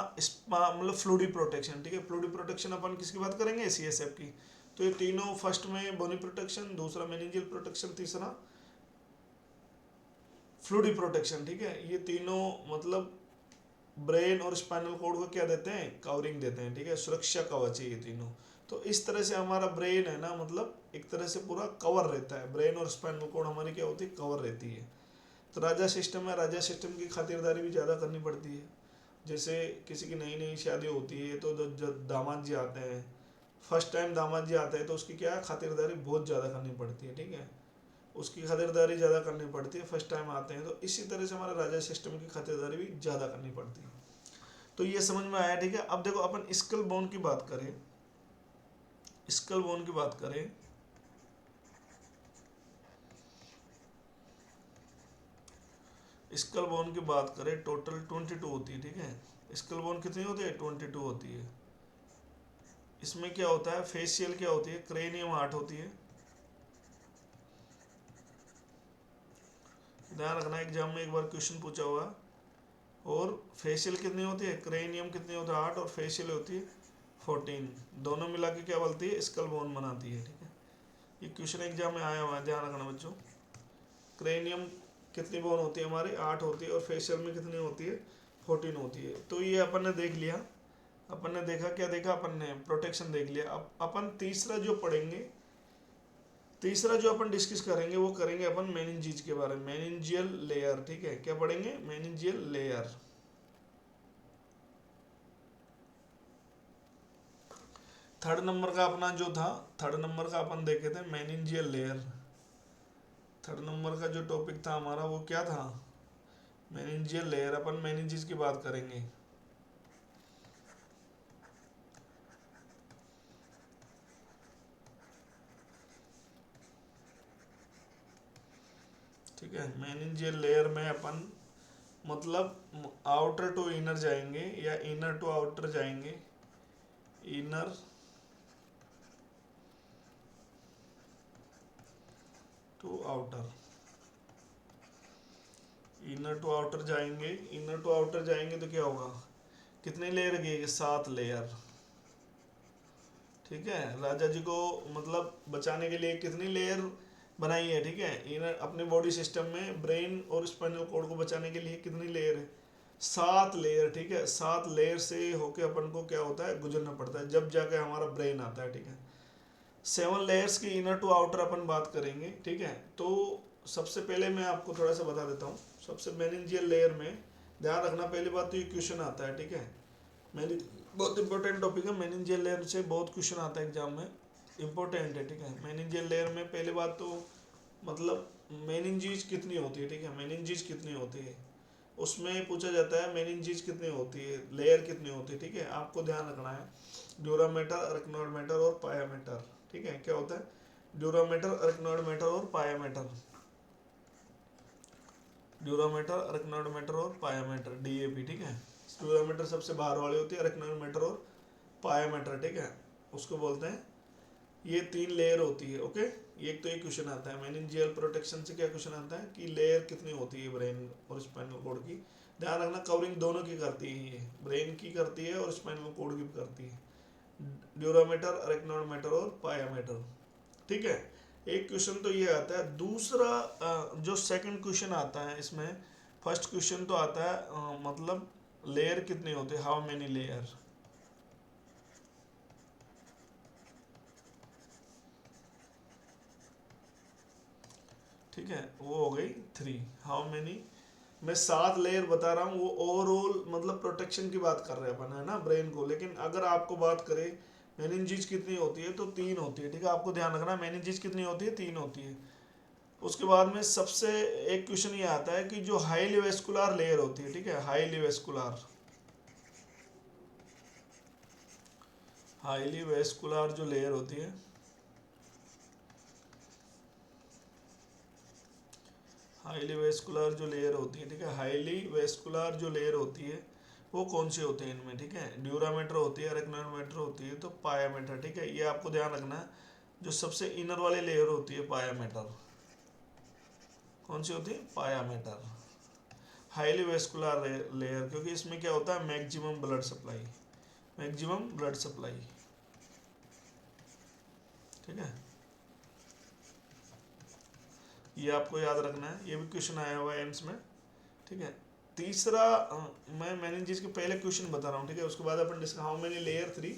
Speaker 1: मतलब फ्लूडी प्रोटेक्शन, ठीक है। फ्लूडी प्रोटेक्शन अपन किसकी बात करेंगे, CSF की। तो ये तीनों, फर्स्ट में बोनी प्रोटेक्शन, दूसरा मेनिंजियल प्रोटेक्शन, तीसरा फ्लूडी प्रोटेक्शन, ठीक है। ये तीनों मतलब ब्रेन और स्पाइनल कोड को क्या देते हैं, कवरिंग देते हैं, ठीक है, सुरक्षा कवच है ये तीनों। तो इस तरह से हमारा ब्रेन है ना, मतलब एक तरह से पूरा कवर रहता है, ब्रेन और स्पाइनल कोड हमारी क्या होती है, कवर रहती है। तो राजा सिस्टम है, राजा सिस्टम की खातिरदारी भी ज़्यादा करनी पड़ती है। जैसे किसी की नई नई शादी होती है तो जब दामाद जी आते हैं, फर्स्ट टाइम दामाद जी आते हैं तो उसकी क्या है, खातिरदारी बहुत ज़्यादा करनी पड़ती है, ठीक है। उसकी खातिरदारी ज़्यादा करनी पड़ती है, फर्स्ट टाइम आते हैं तो इसी तरह से हमारे राजा सिस्टम की खातिरदारी भी ज़्यादा करनी पड़ती है। तो ये समझ में आया, ठीक है। अब देखो अपन स्कल बोन की बात करें, स्कल बोन की बात करें, स्कल बोन की बात करें, टोटल 22 होती है, ठीक है। स्कल बोन कितनी होती है, 22 होती है। इसमें क्या होता है, फेशियल क्या होती है, क्रेनियम 8 होती है। ध्यान रखना एग्जाम में एक बार क्वेश्चन पूछा हुआ। और फेशियल कितनी होती है, क्रेनियम कितनी होती है, 8, और फेशियल होती है 14। दोनों मिला के क्या बोलती है, स्कल बोन बनाती है, ठीक है। ये क्वेश्चन एग्जाम में आया हुआ है, ध्यान रखना बच्चों। क्रेनियम कितनी बोन होती है हमारी, 8 होती है, और फेशियल में कितनी होती है, 14 होती है। तो ये अपन ने देख लिया, अपन ने देखा, क्या देखा अपन ने, प्रोटेक्शन देख लिया। अब अपन तीसरा जो पढ़ेंगे, तीसरा जो अपन डिस्कस करेंगे वो करेंगे अपन मेनिंजिस के बारे में, मेनिंजियल लेयर, ठीक है। क्या पढ़ेंगे, मेनिंजियल लेयर। थर्ड नंबर का अपना जो था, थर्ड नंबर का अपन देखे थे मेनिंजियल लेयर। थर्ड नंबर का जो टॉपिक था हमारा वो क्या था, मेनिंजियल लेयर। अपन मेनिंजिस की बात करेंगे। ठीक है, मेनिंजियल लेयर में अपन मतलब आउटर टू इनर जाएंगे या इनर टू आउटर जाएंगे, inner to outer, inner to outer जाएंगे। इनर टू आउटर जाएंगे तो क्या होगा, कितने लेयर गए, 7 लेयर, ठीक है। राजा जी को मतलब बचाने के लिए कितनी लेयर बनाई है, ठीक है। इनर अपने बॉडी सिस्टम में ब्रेन और स्पाइनल कोड को बचाने के लिए कितनी लेयर है, 7 लेयर, ठीक है। 7 लेयर से होके अपन को क्या होता है, गुजरना पड़ता है, जब जाके हमारा ब्रेन आता है, ठीक है। 7 लेयर्स की इनर टू आउटर अपन बात करेंगे, ठीक है। तो सबसे पहले मैं आपको थोड़ा सा बता देता हूँ। सबसे मेनिंजियल लेयर में ध्यान रखना, पहली बात तो ये क्वेश्चन आता है, ठीक है। मैंने बहुत इंपॉर्टेंट टॉपिक है, मेनिंजियल लेयर से बहुत क्वेश्चन आता है एग्जाम में, इंपॉर्टेंट है, ठीक है। मेनिंजियल लेयर में पहली बात तो मतलब मेनिंजीज कितनी होती है, ठीक है। मेनिंजीज कितनी होती है उसमें पूछा जाता है, मेनिंजीज कितनी होती है, लेयर कितनी होती है, ठीक है। आपको ध्यान रखना है, ड्यूरामेटर, अरेक्नोइडमेटर और पायामेटर, ठीक है। क्या होता है, ड्यूरामेटर, अरेक्नोइडमेटर और पायामेटर, ड्यूरामेटर, अरेक्नोइडमेटर और पायामेटर, DAP, ठीक है। ड्यूरामेटर सबसे बाहर वाली होती है, अरेक्नोइडमेटर और पायामेटर, ठीक है, उसको बोलते हैं। ये 3 लेयर होती है, ओके। एक तो ये क्वेश्चन आता है मेनिंजियल प्रोटेक्शन से, क्या क्वेश्चन आता है कि लेयर कितनी होती है ब्रेन और स्पाइनल कोड की। ध्यान रखना, कवरिंग दोनों की करती है, ये ब्रेन की करती है और स्पाइनल कोड की भी करती है, ड्यूरामीटर, अरेक्नोइडमेटर और पायामीटर, ठीक है। एक क्वेश्चन तो ये आता है। दूसरा जो सेकंड क्वेश्चन आता है इसमें, फर्स्ट क्वेश्चन तो आता है मतलब लेयर कितने होते हैं, हाउ मेनी लेयर। ठीक है, वो हो गई 3, हाउ मेनी। मैं 7 लेयर बता रहा हूँ, वो ओवरऑल मतलब प्रोटेक्शन की बात कर रहे हैं अपन, है ना, ब्रेन को। लेकिन अगर आपको बात करें मेनिंजेस कितनी होती है, तो 3 होती है। ठीक है, आपको ध्यान रखना, मेनिंजेस कितनी होती है, 3 होती है। उसके बाद में सबसे एक क्वेश्चन ये आता है कि जो हाईली वेस्कुलर लेयर होती है, ठीक है, हाईली वेस्कुलर जो लेयर होती है, हाईली वेस्कुलर जो लेयर होती है, ठीक है, हाईली वेस्कुलर जो लेयर होती है वो कौन सी होती है इनमें, ठीक है, ड्यूरामीटर होती है, अरेक्नोमीटर होती है, तो पायामीटर। ठीक है, ये आपको ध्यान रखना है। जो सबसे इनर वाली लेयर होती है पायामीटर, कौन सी होती है, पायामीटर। हाईली वेस्कुलर लेयर, क्योंकि इसमें क्या होता है, maximum blood supply, maximum blood supply. ठीक है, ये आपको याद रखना है, ये भी क्वेश्चन आया हुआ है एम्स में। ठीक है, तीसरा मैं मेनिंजेस के पहले क्वेश्चन बता रहा हूँ। ठीक है, उसके बाद अपन discuss, how many layer 3,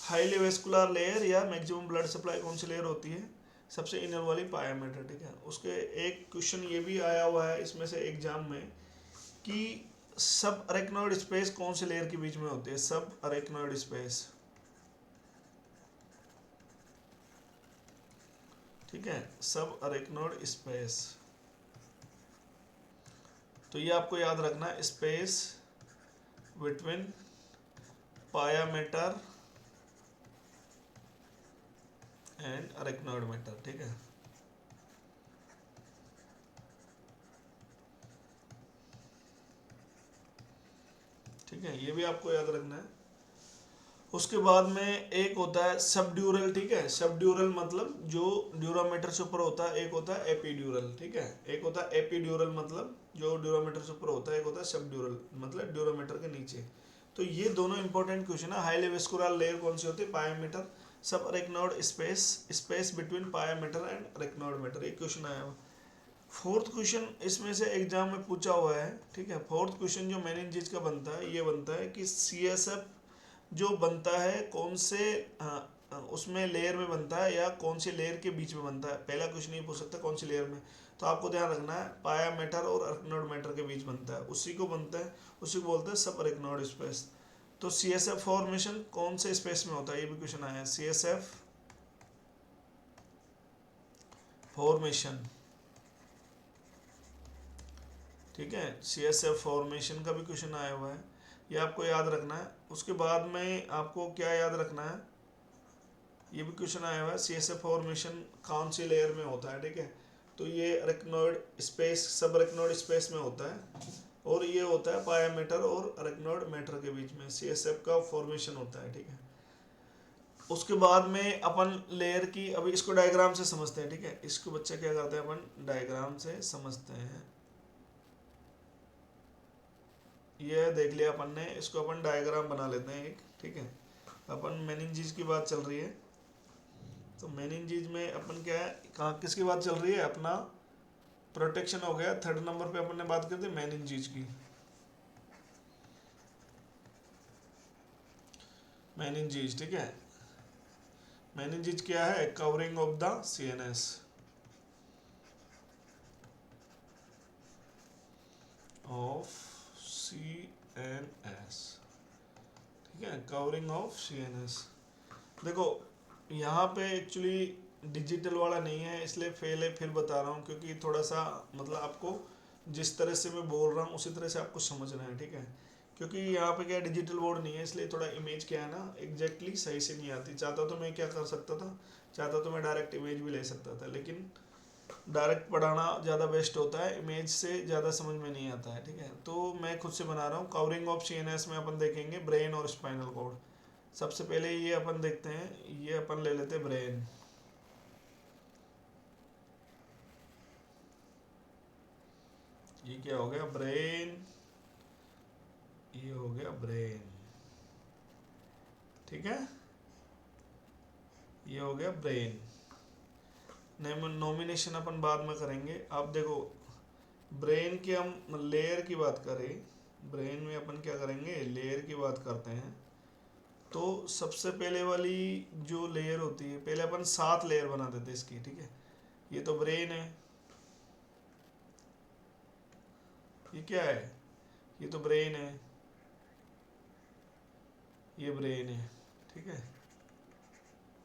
Speaker 1: highly vascular layer या मैक्सिमम ब्लड सप्लाई कौन सी लेयर होती है, सबसे इनर वाली पायामीटर। ठीक है, उसके एक क्वेश्चन ये भी आया हुआ है इसमें से एग्जाम में कि सब अरेक्नोइड स्पेस कौन से लेयर के बीच में होती है, सब अरेक्नोइड स्पेस। ठीक है, सब अरेक्नोइड स्पेस, तो ये आपको याद रखना है, space between pia mater and arachnoid mater. ठीक है, ठीक है, ये भी आपको याद रखना है। उसके बाद में एक होता है सबड्यूरल। ठीक है, सबड्यूरल मतलब जो ड्यूरामीटर से ऊपर होता है, एक होता है एपीड्यूरल। ठीक है, एक होता है एपीड्यूरल मतलब जो ड्यूरामीटर से ऊपर होता है, एक होता है सबड्यूरल मतलब ड्यूरामीटर के नीचे। तो ये दोनों इंपॉर्टेंट क्वेश्चन है। हाईली वेस्कुलर लेयर कौन सी होती है, pia mater. Subarachnoid space, space between pia mater and arachnoid mater, एक क्वेश्चन आया हुआ। फोर्थ क्वेश्चन इसमें से एग्जाम में पूछा हुआ है। ठीक है, फोर्थ क्वेश्चन जो मेनिंजेस का बनता है, ये बनता है कि सीएसएफ जो बनता है कौन से उसमें लेयर में बनता है या कौन सी लेयर के बीच में बनता है। पहला क्वेश्चन ये पूछ सकता है कौन सी लेयर में, तो आपको ध्यान रखना है पाया मैटर और अरेक्नोइड मैटर के बीच बनता है, उसी को बनता है, उसी को बोलते हैं सब अरेक्नोइड स्पेस। तो सीएसएफ फॉर्मेशन कौन से स्पेस में होता है, ये भी क्वेश्चन आया है, सीएसएफ फॉर्मेशन। ठीक है, सीएसएफ फॉर्मेशन का भी क्वेश्चन आया हुआ है, ये आपको याद रखना है। उसके बाद में आपको क्या याद रखना है, ये भी क्वेश्चन आया हुआ है, सीएसएफ फॉर्मेशन कौन सी लेयर में होता है। ठीक है, तो ये अरेक्नोइड स्पेस, सब अरेक्नोइड स्पेस में होता है, और ये होता है पायामीटर और अरेक्नोइड मैटर के बीच में सीएसएफ का फॉर्मेशन होता है। ठीक है, उसके बाद में अपन लेयर की, अभी इसको डायग्राम से समझते हैं। ठीक है, इसको बच्चे क्या करते हैं, अपन डायग्राम से समझते हैं। ये देख लिया अपन ने, इसको अपन डायग्राम बना लेते हैं एक। ठीक है, अपन मेनिंजेस की बात चल रही है, तो मेनिंजेस में अपन क्या है, कहाँ किसकी बात चल रही है, अपना प्रोटेक्शन हो गया। थर्ड नंबर पे अपन ने बात की थी मेनिंजेस की। मेनिंजेस, ठीक है, मेनिंजेस क्या है, covering of the CNS of CNS. ठीक है, कवरिंग ऑफ सीएनएस। देखो यहाँ पे एक्चुअली डिजिटल वाला नहीं है, इसलिए फेल है, फिर बता रहा हूँ, क्योंकि थोड़ा सा मतलब आपको जिस तरह से मैं बोल रहा हूँ उसी तरह से आपको समझना है। ठीक है, क्योंकि यहाँ पे क्या डिजिटल बोर्ड नहीं है, इसलिए थोड़ा इमेज क्या है ना एग्जैक्टली सही से नहीं आती। चाहता तो मैं क्या कर सकता था, चाहता तो मैं डायरेक्ट इमेज भी ले सकता था, लेकिन डायरेक्ट पढ़ाना ज़्यादा बेस्ट होता है, इमेज से ज़्यादा समझ में नहीं आता है। ठीक है, तो मैं खुद से बना रहा हूँ। कवरिंग ऑफ सीएनएस में अपन देखेंगे ब्रेन और स्पाइनल कॉर्ड। सबसे पहले ये अपन देखते हैं, ये अपन ले लेते हैं ब्रेन। ये क्या हो गया, ब्रेन, ये हो गया ब्रेन। ठीक है, ये हो गया ब्रेन। नॉमिनेशन अपन बाद में करेंगे। अब देखो ब्रेन की हम लेयर की बात करें, ब्रेन में अपन क्या करेंगे, लेयर की बात करते हैं। तो सबसे पहले वाली जो लेयर होती है, पहले अपन 7 लेयर बना देते हैं इसकी, ठीक है। ये तो ब्रेन है, ये क्या है, ये तो ब्रेन है, ये ब्रेन है, ठीक है।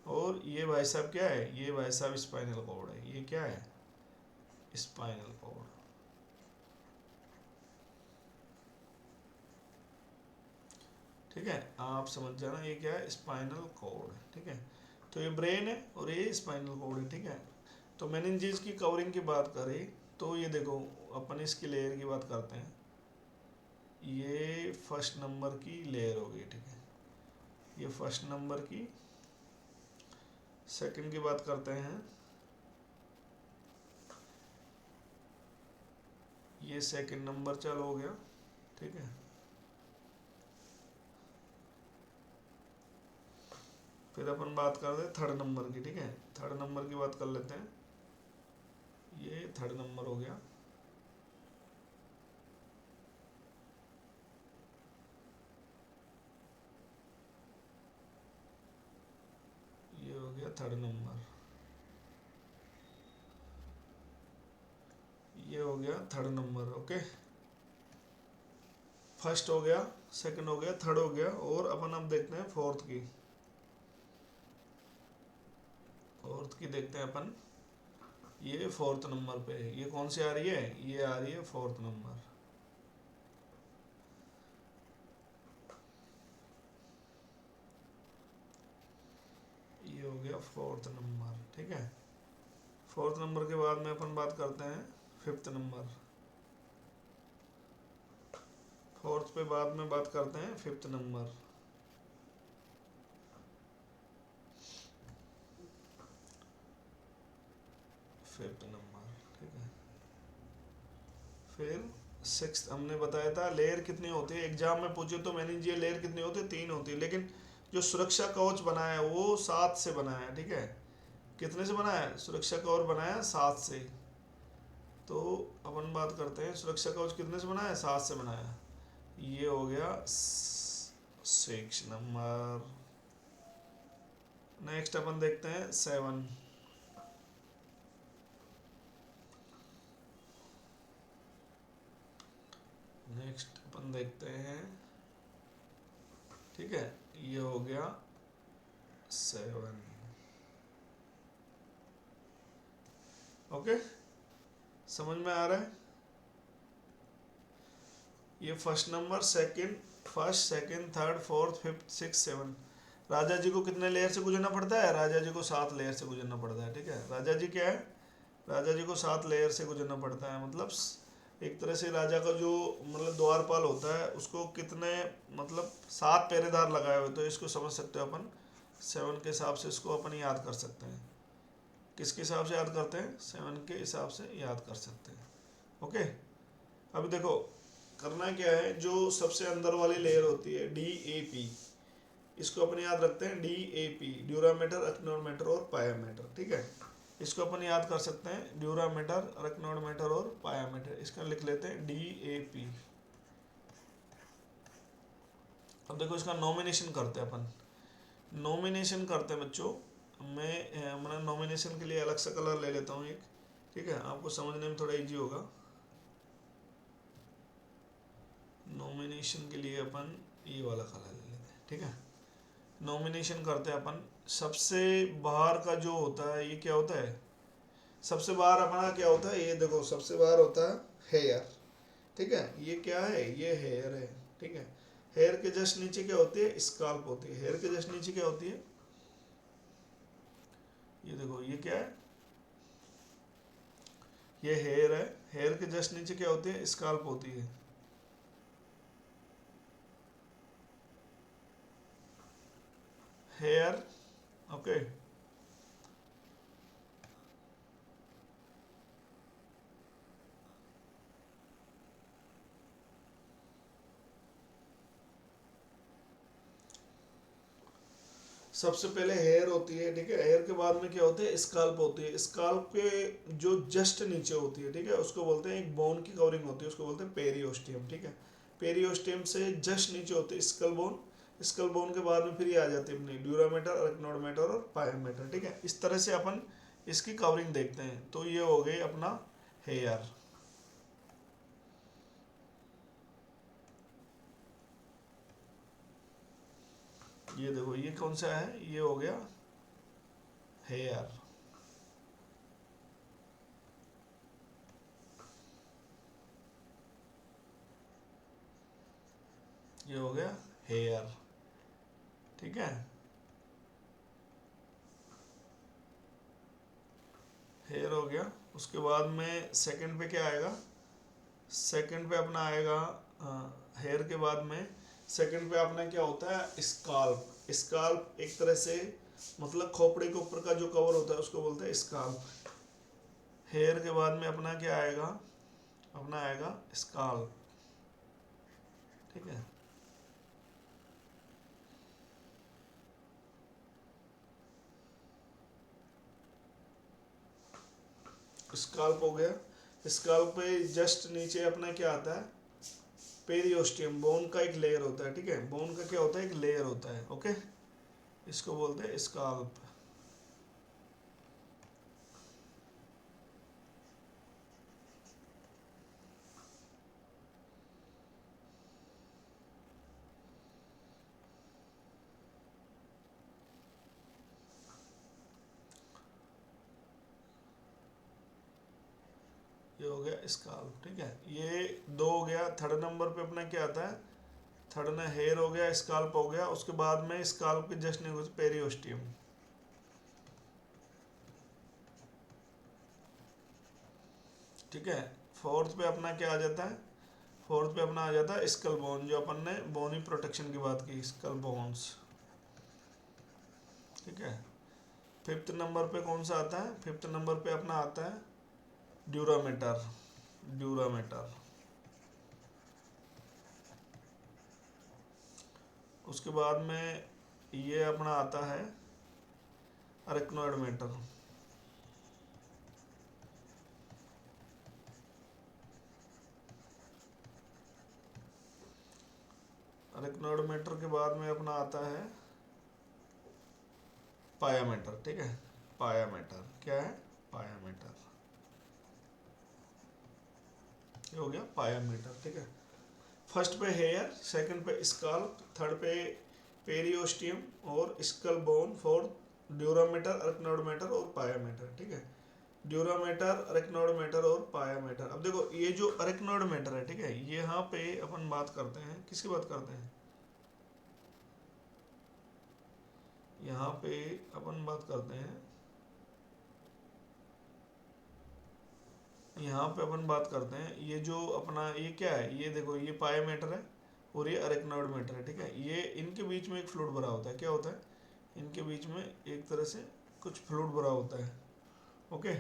Speaker 1: और ये भाई साहब क्या है, ये भाई साहब स्पाइनल कॉर्ड है, ये क्या है, स्पाइनल कॉर्ड। ठीक है, आप समझ जाना ये क्या है, स्पाइनल कॉर्ड, ठीक है। तो ये ब्रेन है और ये स्पाइनल कॉर्ड है, ठीक है। तो मेनिंजेस की कवरिंग की बात करें तो ये देखो, अपन इसकी लेयर की बात करते हैं, ये फर्स्ट नंबर की लेयर होगी, ठीक है। ये फर्स्ट नंबर की, सेकंड की बात करते हैं, ये सेकंड नंबर चल हो गया, ठीक है। फिर अपन बात करते हैं थर्ड नंबर की, ठीक है। थर्ड नंबर की बात कर लेते हैं, ये थर्ड नंबर हो गया। ये हो गया थर्ड नंबर, ये हो गया थर्ड नंबर, ओके। फर्स्ट हो गया, सेकंड हो गया, थर्ड हो गया, और अपन अब देखते हैं फोर्थ की। फोर्थ की देखते हैं अपन, ये फोर्थ नंबर पे है, ये कौन सी आ रही है, ये आ रही है फोर्थ नंबर। ये हो गया फोर्थ नंबर, ठीक है। फोर्थ नंबर के बाद में अपन बात करते हैं फिफ्थ नंबर। फोर्थ पे बाद में बात करते हैं फिफ्थ नंबर। फिफ्थ नंबर, ठीक है। फिर सिक्स हमने बताया था, लेयर कितनी होती है, एग्जाम में पूछे तो मैंने ये लेयर कितनी होती है, 3 होती है, लेकिन जो सुरक्षा कवच बनाया है वो 7 से बनाया है, ठीक है। कितने से बनाया है, सुरक्षा कवच बनाया 7 से। तो अपन बात करते हैं सुरक्षा कवच कितने से बनाया है, 7 से बनाया। ये हो गया 6 नंबर। नेक्स्ट अपन देखते हैं 7। नेक्स्ट अपन देखते हैं, ठीक है, ये हो गया 7, ओके। समझ में आ रहा है, ये first number, second, first second third fourth fifth six seven. Raja ji को कितने लेयर से गुजरना पड़ता है, राजा जी को 7 लेयर से गुजरना पड़ता है, ठीक है। राजा जी क्या है, राजा जी को 7 लेयर से गुजरना पड़ता है, मतलब एक तरह से राजा का जो मतलब द्वारपाल होता है उसको कितने मतलब 7 पहरेदार लगाए हुए, तो इसको समझ सकते हो अपन 7 के हिसाब से इसको अपन याद कर सकते हैं। किसके हिसाब से याद करते हैं, 7 के हिसाब से याद कर सकते हैं, ओके। अब देखो करना क्या है, जो सबसे अंदर वाली लेयर होती है DAP, इसको अपन याद रखते हैं DAP, ड्यूरामीटर, एक्नोमीटर और पायामीटर, ठीक है। इसको अपन याद कर सकते हैं, ड्यूरामीटर, एक्नोमीटर और पायामीटर, इसका लिख लेते हैं DAP। अब देखो इसका नॉमिनेशन करते हैं अपन, नॉमिनेशन करते हैं बच्चों। मैं नॉमिनेशन के लिए अलग सा कलर ले लेता हूँ एक, ठीक है, आपको समझने में थोड़ा इजी होगा। नॉमिनेशन के लिए अपन ये वाला कलर ले लेते हैं, ठीक है। नॉमिनेशन करते हैं अपन, सबसे बाहर का जो होता है ये क्या होता है, सबसे बाहर अपना क्या होता है, ये देखो सबसे बाहर होता है हेयर, ठीक है। ये क्या है, ये हेयर है, ठीक है। हेयर के जस्ट नीचे क्या होती है, स्काल्प होती है। हेयर के जस्ट नीचे क्या होती है, ये देखो ये क्या है, ये हेयर है। हेयर के जस्ट नीचे क्या होती है, स्काल्प होती है। Hair, okay. सबसे पहले हेयर होती है, ठीक है। हेयर के बाद में क्या होता है, स्काल्प होती है। स्काल्प के जो जस्ट नीचे होती है, ठीक है, उसको बोलते हैं, एक बोन की कवरिंग होती है, उसको बोलते हैं पेरियोस्टियम, ठीक है। पेरियोस्टियम से जस्ट नीचे होती है स्कल बोन। स्कल बोन के बाद में फिर ये आ जाती है अपनी ड्यूरामेटर, अरेक्नोडमेटर और पायोमेटर, ठीक है। इस तरह से अपन इसकी कवरिंग देखते हैं। तो ये हो गई अपना हेयर। ये देखो, ये कौन सा है, ये हो गया हेयर। ये हो गया हेयर, ठीक है। हेयर हो गया। उसके बाद में सेकंड पे क्या आएगा, सेकंड पे अपना आएगा हेयर के बाद में सेकंड पे अपना क्या होता है, स्काल्प। स्काल्प एक तरह से मतलब खोपड़े के ऊपर का जो कवर होता है उसको बोलते हैं स्काल्प। हेयर के बाद में अपना क्या आएगा, अपना आएगा स्काल्प, ठीक है। स्काल्प हो गया। स्काल्प पे जस्ट नीचे अपना क्या आता है, पेरियोस्टियम, बोन का एक लेयर होता है, ठीक है। बोन का क्या होता है, एक लेयर होता है, ओके। इसको बोलते हैं स्काल्प। ये हो गया स्काल्प, ठीक है। ये दो हो गया। थर्ड नंबर पे अपना क्या आता है, थर्ड में हेयर हो गया, स्काल्प हो गया। उसके बाद में स्काल्प के जस्ट नीचे पेरियोस्टियम, ठीक है। फोर्थ पे अपना क्या आ जाता है, फोर्थ पे अपना आ जाता है स्कल बोन, जो अपन ने बोनी प्रोटेक्शन की बात की, स्कल बोन्स, ठीक है। फिफ्थ नंबर पे कौन सा आता है, फिफ्थ नंबर पे अपना आता है ड्यूरामेटर। ड्यूरामेटर। उसके बाद में ये अपना आता है अरेक्नोइडमेटर। अरेक्नोइडमेटर के बाद में अपना आता है पायामेटर, ठीक है। पायामेटर क्या है, पायामेटर। ये हो गया पायामीटर, ठीक है। फर्स्ट पे हेयर, सेकंड पे स्काल्प, थर्ड पे पेरियोस्टियम और स्कल बोन, फोर्थ ड्यूरामीटर, अरेक्नोडमीटर और पायामीटर, ठीक है। ड्यूरामीटर, अरेक्नोडमीटर और पायामीटर। अब देखो, ये जो अरेक्नोडमीटर है, ठीक है, यहाँ पे अपन बात करते हैं, किसकी बात करते हैं, यहाँ पे अपन बात करते हैं, यहाँ पे अपन बात करते हैं, ये जो अपना ये क्या है, ये देखो, ये पायामीटर है और ये अरेक्नोइडमीटर है, ठीक है। ये इनके बीच में एक फ्लूइड भरा होता है, क्या होता है, इनके बीच में एक तरह से कुछ फ्लूइड भरा होता है, ओके।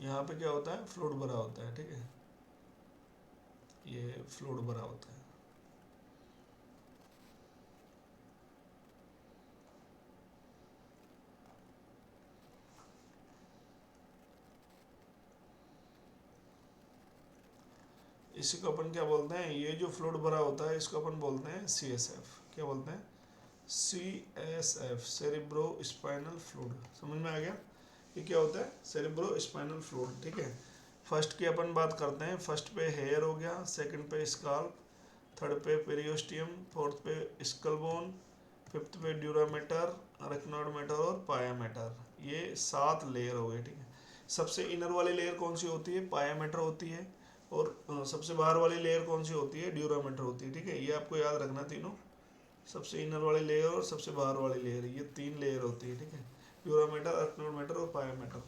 Speaker 1: यहाँ पे क्या होता है, फ्लूइड भरा होता है, ठीक है। ये फ्लूइड भरा होता है। इसी को अपन क्या बोलते हैं, ये जो फ्लूइड भरा होता है इसको अपन बोलते हैं CSF। क्या बोलते हैं, CSF, सेरिब्रो स्पाइनल फ्लूइड। समझ में आ गया, ये क्या होता है, सेरिब्रो स्पाइनल फ्लूइड, ठीक है। फर्स्ट की अपन बात करते हैं। फर्स्ट पे हेयर हो गया, सेकंड पे स्काल्प, थर्ड पे पेरियोस्टियम, फोर्थ पे स्कल बोन, फिफ्थ पे ड्यूरामेटर, अरेक्नोइडमेटर और पायामेटर। ये 7 लेयर हो गए, ठीक है। सबसे इनर वाली लेयर कौन सी होती है, पायामेटर होती है। और सबसे बाहर वाली लेयर कौन सी होती है, ड्यूरामेटर होती है, ठीक है। ये आपको याद रखना तीनों, सबसे इनर वाली लेयर और सबसे बाहर वाली लेयर, ये 3 लेयर होती है, ठीक है। ड्यूरामेटर, अरेक्नोइडमेटर और पायामेटर।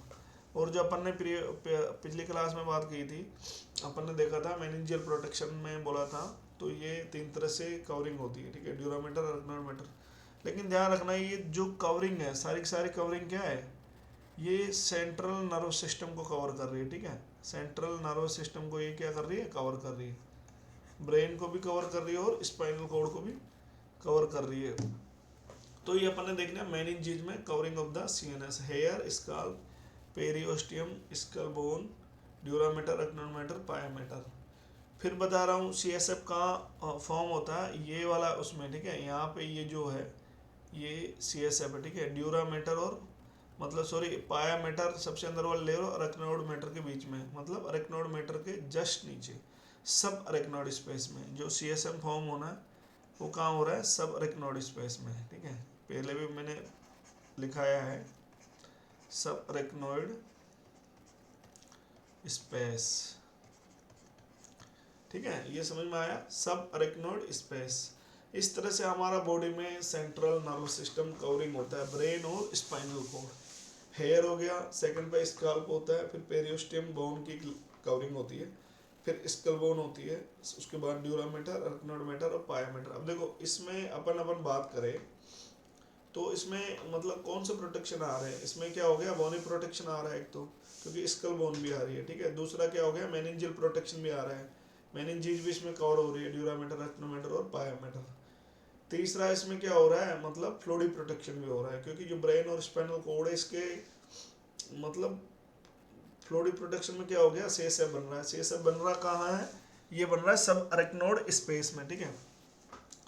Speaker 1: और जो अपन ने पिछली क्लास में बात की थी, अपन ने देखा था मेनिंजियल प्रोटेक्शन में बोला था, तो ये 3 तरह से कवरिंग होती है, ठीक है, ड्यूरामीटर, अरेक्नोइडमेटर। लेकिन ध्यान रखना, ये जो कवरिंग है, सारी की सारी कवरिंग क्या है, ये सेंट्रल नर्व सिस्टम को कवर कर रही है, ठीक है। सेंट्रल नर्व सिस्टम को ये क्या कर रही है, कवर कर रही है। ब्रेन को भी कवर कर रही है और स्पाइनल कॉर्ड को भी कवर कर रही है। तो ये अपन ने देखना मेनिंजेस में covering of the CNS, hair, scalp, periosteum, skull bone, dura mater, एक्नोमेटर, पायामेटर। फिर बता रहा हूँ सीएसएफ का फॉर्म होता है ये वाला उसमें, ठीक है। यहाँ पे ये जो है ये सीएसएफ है, ठीक है। ड्यूरामेटर और मतलब सॉरी पायामेटर सबसे अंदर वाला लेयर और अरेक्नोइड मैटर के बीच में, मतलब अरेक्नोइड मैटर के जस्ट नीचे सब अरेक्नोइड स्पेस में जो सीएसएम फॉर्म होना है वो कहाँ हो रहा है, सब अरेक्नोइड स्पेस में, ठीक है। पहले भी मैंने लिखाया है सब अरेक्नोइड स्पेस, ठीक है। ये समझ में आया, सब अरेक्नोइड स्पेस। इस तरह से हमारा बॉडी में सेंट्रल नर्व सिस्टम कवरिंग होता है, ब्रेन और स्पाइनल कॉर्ड। हेयर हो गया, सेकंड पे स्काल्प होता है, फिर पेरियोस्टियम बोन की कवरिंग होती है, फिर स्कल बोन होती है, उसके बाद ड्यूरामेटर, अरेक्नोइड और पायामेटर। अब देखो इसमें अपन बात करें तो इसमें मतलब कौन सा प्रोटेक्शन आ रहा है, इसमें क्या हो गया, बोनी प्रोटेक्शन आ रहा है एक तो, क्योंकि स्कल बोन भी आ रही है, ठीक है। दूसरा क्या हो गया, मेनिंजियल प्रोटेक्शन भी आ रहा है, मेनिंजेस भी इसमें कवर हो रही है, ड्यूरामेटर, अरेक्नोमेटर और पायामेटर। तीसरा इसमें क्या हो रहा है, मतलब फ्लूइड प्रोटेक्शन भी हो रहा है, क्योंकि जो ब्रेन और स्पाइनल कॉर्ड है इसके मतलब फ्लूइड प्रोटेक्शन में क्या हो गया, सीएसएफ बन रहा है। सीएसएफ बन रहा कहाँ है, ये बन रहा है सब अरेक्नोइड स्पेस में, ठीक है,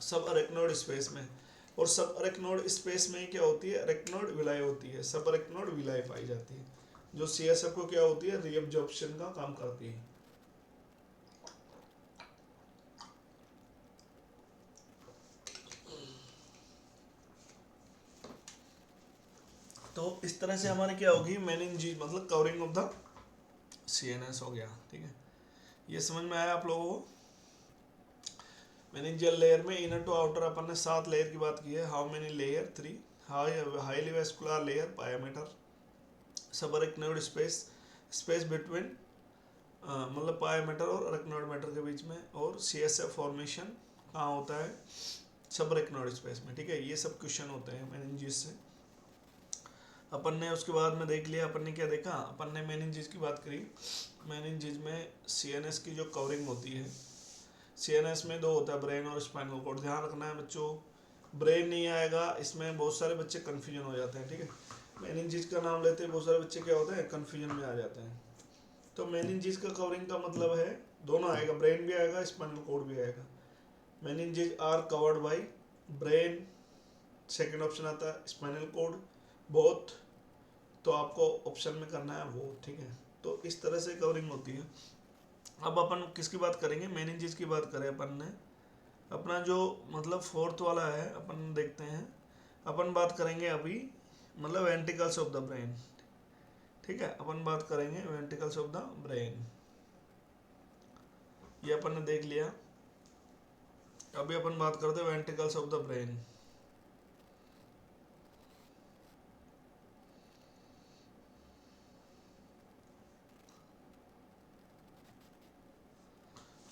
Speaker 1: सब अरेक्नोइड स्पेस में। और सब अरेक्नोइड स्पेस में क्या होती है, अरेक्नोइड विलाय होती है, सब अरेक्नोइड विलाय पाई जाती है, जो सीएसएफ को क्या होती है, रीअब्जॉर्प्शन का काम करती है। तो इस तरह से हमारी क्या होगी, मेनिंजेस मतलब कवरिंग ऑफ द सीएनएस हो गया, ठीक है। ये समझ में आया आप लोगों को। मेनिंजियल लेयर में इनर टू आउटर अपन ने 7 लेयर की बात की है। How many layer, 3। Highly vascular layer, pia mater, subarachnoid space, space between मतलब पायामीटर और अरेक्नोइड मैटर के बीच में, और सीएसएफ फॉर्मेशन कहाँ होता है, सब अरेक्नोइड स्पेस में, ठीक है। ये सब क्वेश्चन होते हैं मेनिंजेस से। अपन ने उसके बाद में देख लिया, अपन ने क्या देखा, अपन ने मेनिंजेस की बात करी। मेनिंजेस में सीएनएस की जो कवरिंग होती है, सीएनएस में 2 होता है, ब्रेन और स्पाइनल कॉर्ड। ध्यान रखना है बच्चों, ब्रेन नहीं आएगा इसमें, बहुत सारे बच्चे कन्फ्यूजन हो जाते हैं, ठीक है। मेनिंजेस का नाम लेते हैं बहुत सारे बच्चे क्या होते हैं, कन्फ्यूजन में आ जाते हैं। तो मेनिंजेस का कवरिंग का मतलब है दोनों आएगा, ब्रेन भी आएगा, स्पाइनल कॉर्ड भी आएगा। Meninges are covered by brain, second option आता है स्पाइनल कॉर्ड, बोथ। तो आपको ऑप्शन में करना है वो, ठीक है। तो इस तरह से कवरिंग होती है। अब अपन किसकी बात करेंगे, मेनिंजेस की बात करें अपन ने, अपना जो मतलब 4th वाला है अपन देखते हैं। अपन बात करेंगे अभी मतलब वेंट्रिकल्स ऑफ द ब्रेन, ठीक है। अपन बात करेंगे वेंट्रिकल्स ऑफ द ब्रेन, ये अपन ने देख लिया। अभी अपन बात करते हैं ventricles of the brain.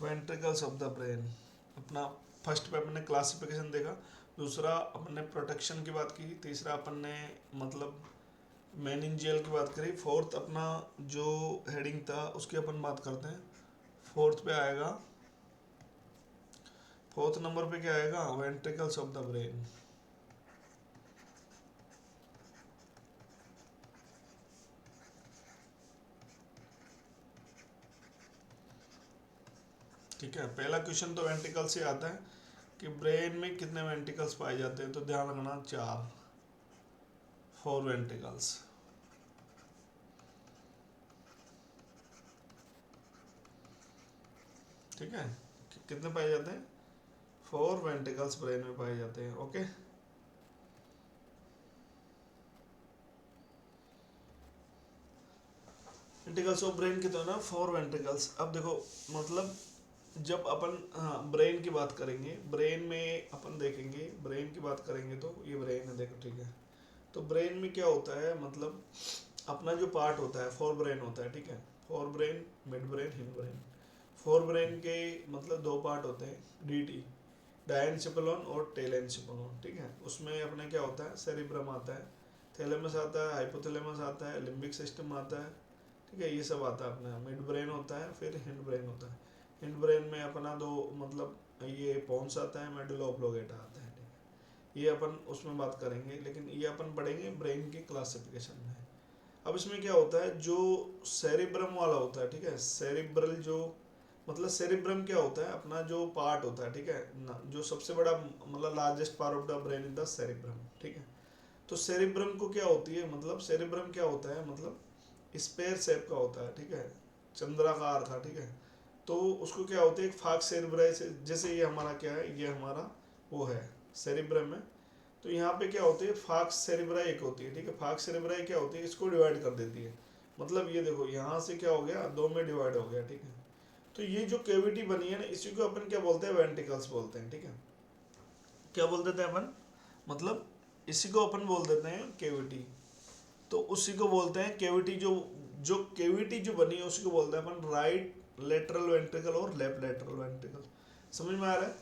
Speaker 1: Ventricles of the brain, अपना फर्स्ट पे अपन ने क्लासिफिकेशन देखा, दूसरा अपन ने प्रोटेक्शन की बात की, तीसरा अपन ने मतलब मेनिंजियल की बात करी, 4th अपना जो हेडिंग था उसकी अपन बात करते हैं। 4th पे आएगा, 4th नंबर पे क्या आएगा, वेंट्रिकल्स ऑफ द ब्रेन। ठीक है, पहला क्वेश्चन तो वेंट्रिकल से आता है कि ब्रेन में कितने वेंट्रिकल्स पाए जाते हैं, तो ध्यान रखना 4 वेंट्रिकल्स। ठीक है, कितने पाए जाते हैं, 4 वेंट्रिकल्स ब्रेन में पाए जाते हैं, ओके। वेंट्रिकल्स ऑफ ब्रेन कितने ना, 4 वेंट्रिकल्स। अब देखो मतलब जब अपन ब्रेन की बात करेंगे, ब्रेन में अपन देखेंगे, ब्रेन की बात करेंगे तो ये ब्रेन है, देखो ठीक है। तो ब्रेन में क्या होता है, मतलब अपना जो पार्ट होता है, 4 ब्रेन होता है, ठीक है। 4 brain, mid brain, hind brain. 4 brain के मतलब 2 पार्ट होते हैं, डीटी, डायनसिपलोन और टेलेनसिपलोन, ठीक है। उसमें अपने क्या होता है, सेरिब्रम आता है, थैलेमस आता है, हाइपोथैलेमस आता है, लिम्बिक सिस्टम आता है, ठीक है, ये सब आता है अपना। मिड ब्रेन होता है, फिर हिंड ब्रेन होता है। हिंड ब्रेन में अपना दो मतलब ये पोन्स आता है, मेडुला ऑब्लोंगेटा आता है, ठीक है, ये अपन उसमें बात करेंगे, लेकिन ये अपन पढ़ेंगे ब्रेन की क्लासिफिकेशन में। अब इसमें क्या होता है, जो सेरिब्रम वाला होता है, ठीक है, सेरिब्रल जो मतलब सेरिब्रम क्या होता है, अपना जो पार्ट होता है, ठीक है जो सबसे बड़ा मतलब largest part of the brain is the cerebrum, ठीक है। तो सेरिब्रम को क्या होती है, मतलब सेरिब्रम क्या होता है, मतलब स्पेयर शेप का होता है, ठीक है, चंद्राकार का, ठीक है। तो उसको क्या होता है, एक फाग सेरिब्राई से, जैसे ये हमारा क्या है, ये हमारा वो है सेरिब्रम है। तो यहाँ पे क्या होती है, फाक्स सेरिब्राई एक होती है, ठीक है। फाक्स सेरिब्राई क्या होती है, इसको डिवाइड कर देती है, मतलब ये देखो यहाँ से क्या हो गया, दो में डिवाइड हो गया, ठीक है। तो ये जो कैविटी बनी है ना, इसी को अपन क्या बोलते हैं, वेंट्रिकल्स बोलते हैं, ठीक है। क्या बोल देते हैं अपन, मतलब इसी को अपन बोल देते हैं कैविटी। तो उसी को बोलते हैं कैविटी, जो जो कैविटी जो बनी है उसी को बोलते हैं अपन राइट लेटरल वेंट्रिकल और लेफ्ट लेटरल वेंट्रिकल। समझ में आ रहा है,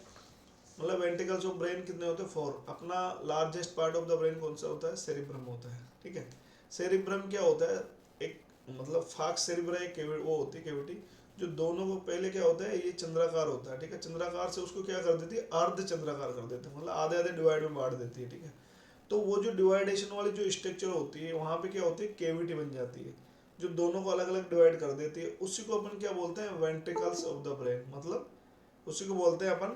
Speaker 1: मतलब वेंट्रिकल्स ऑफ ब्रेन कितने होते हैं, 4। अपना largest part of the brain कौन सा होता है, सेरिब्रम होता है, ठीक है। सेरिब्रम क्या होता है, एक मतलब फाक्स सेरिब्रा एक वो होती है कैविटी, जो दोनों को पहले क्या होता है, ये चंद्राकार होता है, ठीक है। चंद्राकार से उसको क्या कर देती है, अर्ध चंद्राकार कर देते हैं, मतलब आधे आधे डिवाइड में बांट देती है, ठीक है। तो वो जो डिवाइडेशन वाली जो स्ट्रक्चर होती है, वहाँ पे क्या होती है, कैविटी बन जाती है, जो दोनों को अलग अलग डिवाइड कर देती है। उसी को अपन क्या बोलते हैं, वेंट्रिकल्स ऑफ द ब्रेन, मतलब उसी को बोलते हैं अपन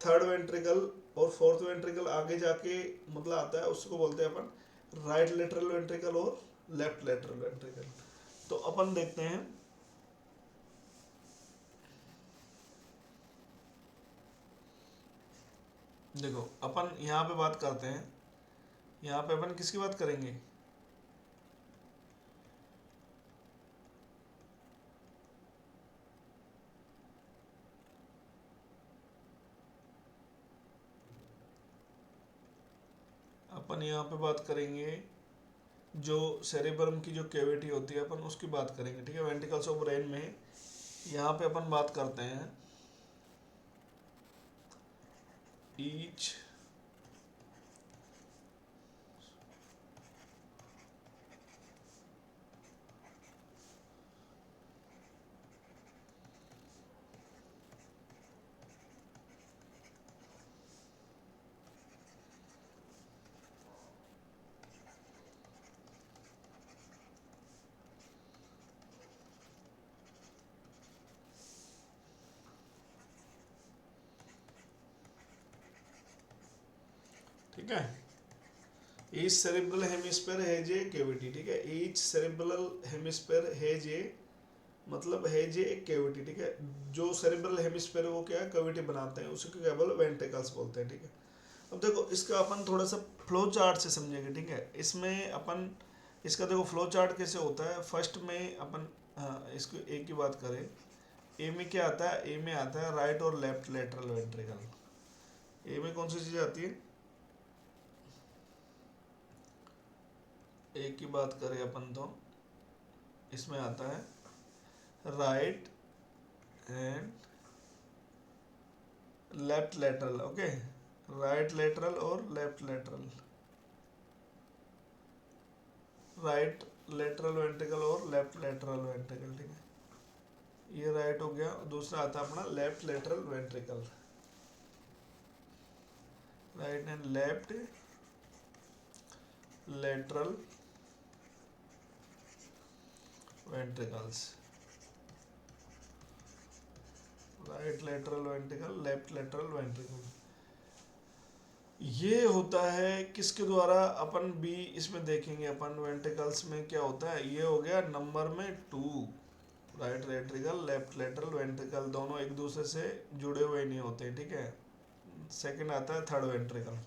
Speaker 1: थर्ड वेंट्रिकल। और फोर्थ वेंट्रिकल आगे जाके मतलब आता है, उसको बोलते हैं अपन राइट लेटरल वेंट्रिकल और लेफ्ट लेटरल वेंट्रिकल। तो अपन देखते हैं, देखो अपन यहाँ पे बात करते हैं, यहाँ पे अपन किसकी बात करेंगे, अपन यहाँ पे बात करेंगे जो सेरिब्रम की जो कैविटी होती है, अपन उसकी बात करेंगे, ठीक है। वेंट्रिकल्स ऑफ ब्रेन में यहाँ पे अपन बात करते हैं ईच ठीक है, each cerebral hemisphere has a cavity, ठीक है। Each cerebral hemisphere has a मतलब हैज ए कैविटी, ठीक है। जो सेरिब्रल हेमिस्फीयर है वो क्या है, कैविटी बनाते हैं, उसी को क्या बोलते हैं, वेंट्रिकल्स बोलते हैं, ठीक है। अब देखो इसका अपन थोड़ा सा फ्लो चार्ट से समझेंगे, ठीक है। इसमें अपन इसका देखो फ्लो चार्ट कैसे होता है। फर्स्ट में अपन इसको ए की बात करें, ए में क्या आता है, ए में आता है राइट और लेफ्ट लेटरल वेंट्रिकल। ए में कौन सी चीज आती है, ए की बात करें अपन तो इसमें आता है right and left lateral, okay, right lateral और left lateral, right lateral ventricle और लेफ्ट लेटरल वेंट्रिकल, ठीक है। ये राइट हो गया। दूसरा आता है अपना left lateral ventricle, right and left lateral ventricles, right lateral ventricle, left lateral ventricle. ये होता है किसके द्वारा, अपन बी इसमें देखेंगे अपन वेंट्रिकल्स में क्या होता है। ये हो गया नंबर में 2, right ventricle left lateral ventricle, दोनों एक दूसरे से जुड़े हुए नहीं होते, ठीक है। सेकंड आता है थर्ड वेंट्रिकल,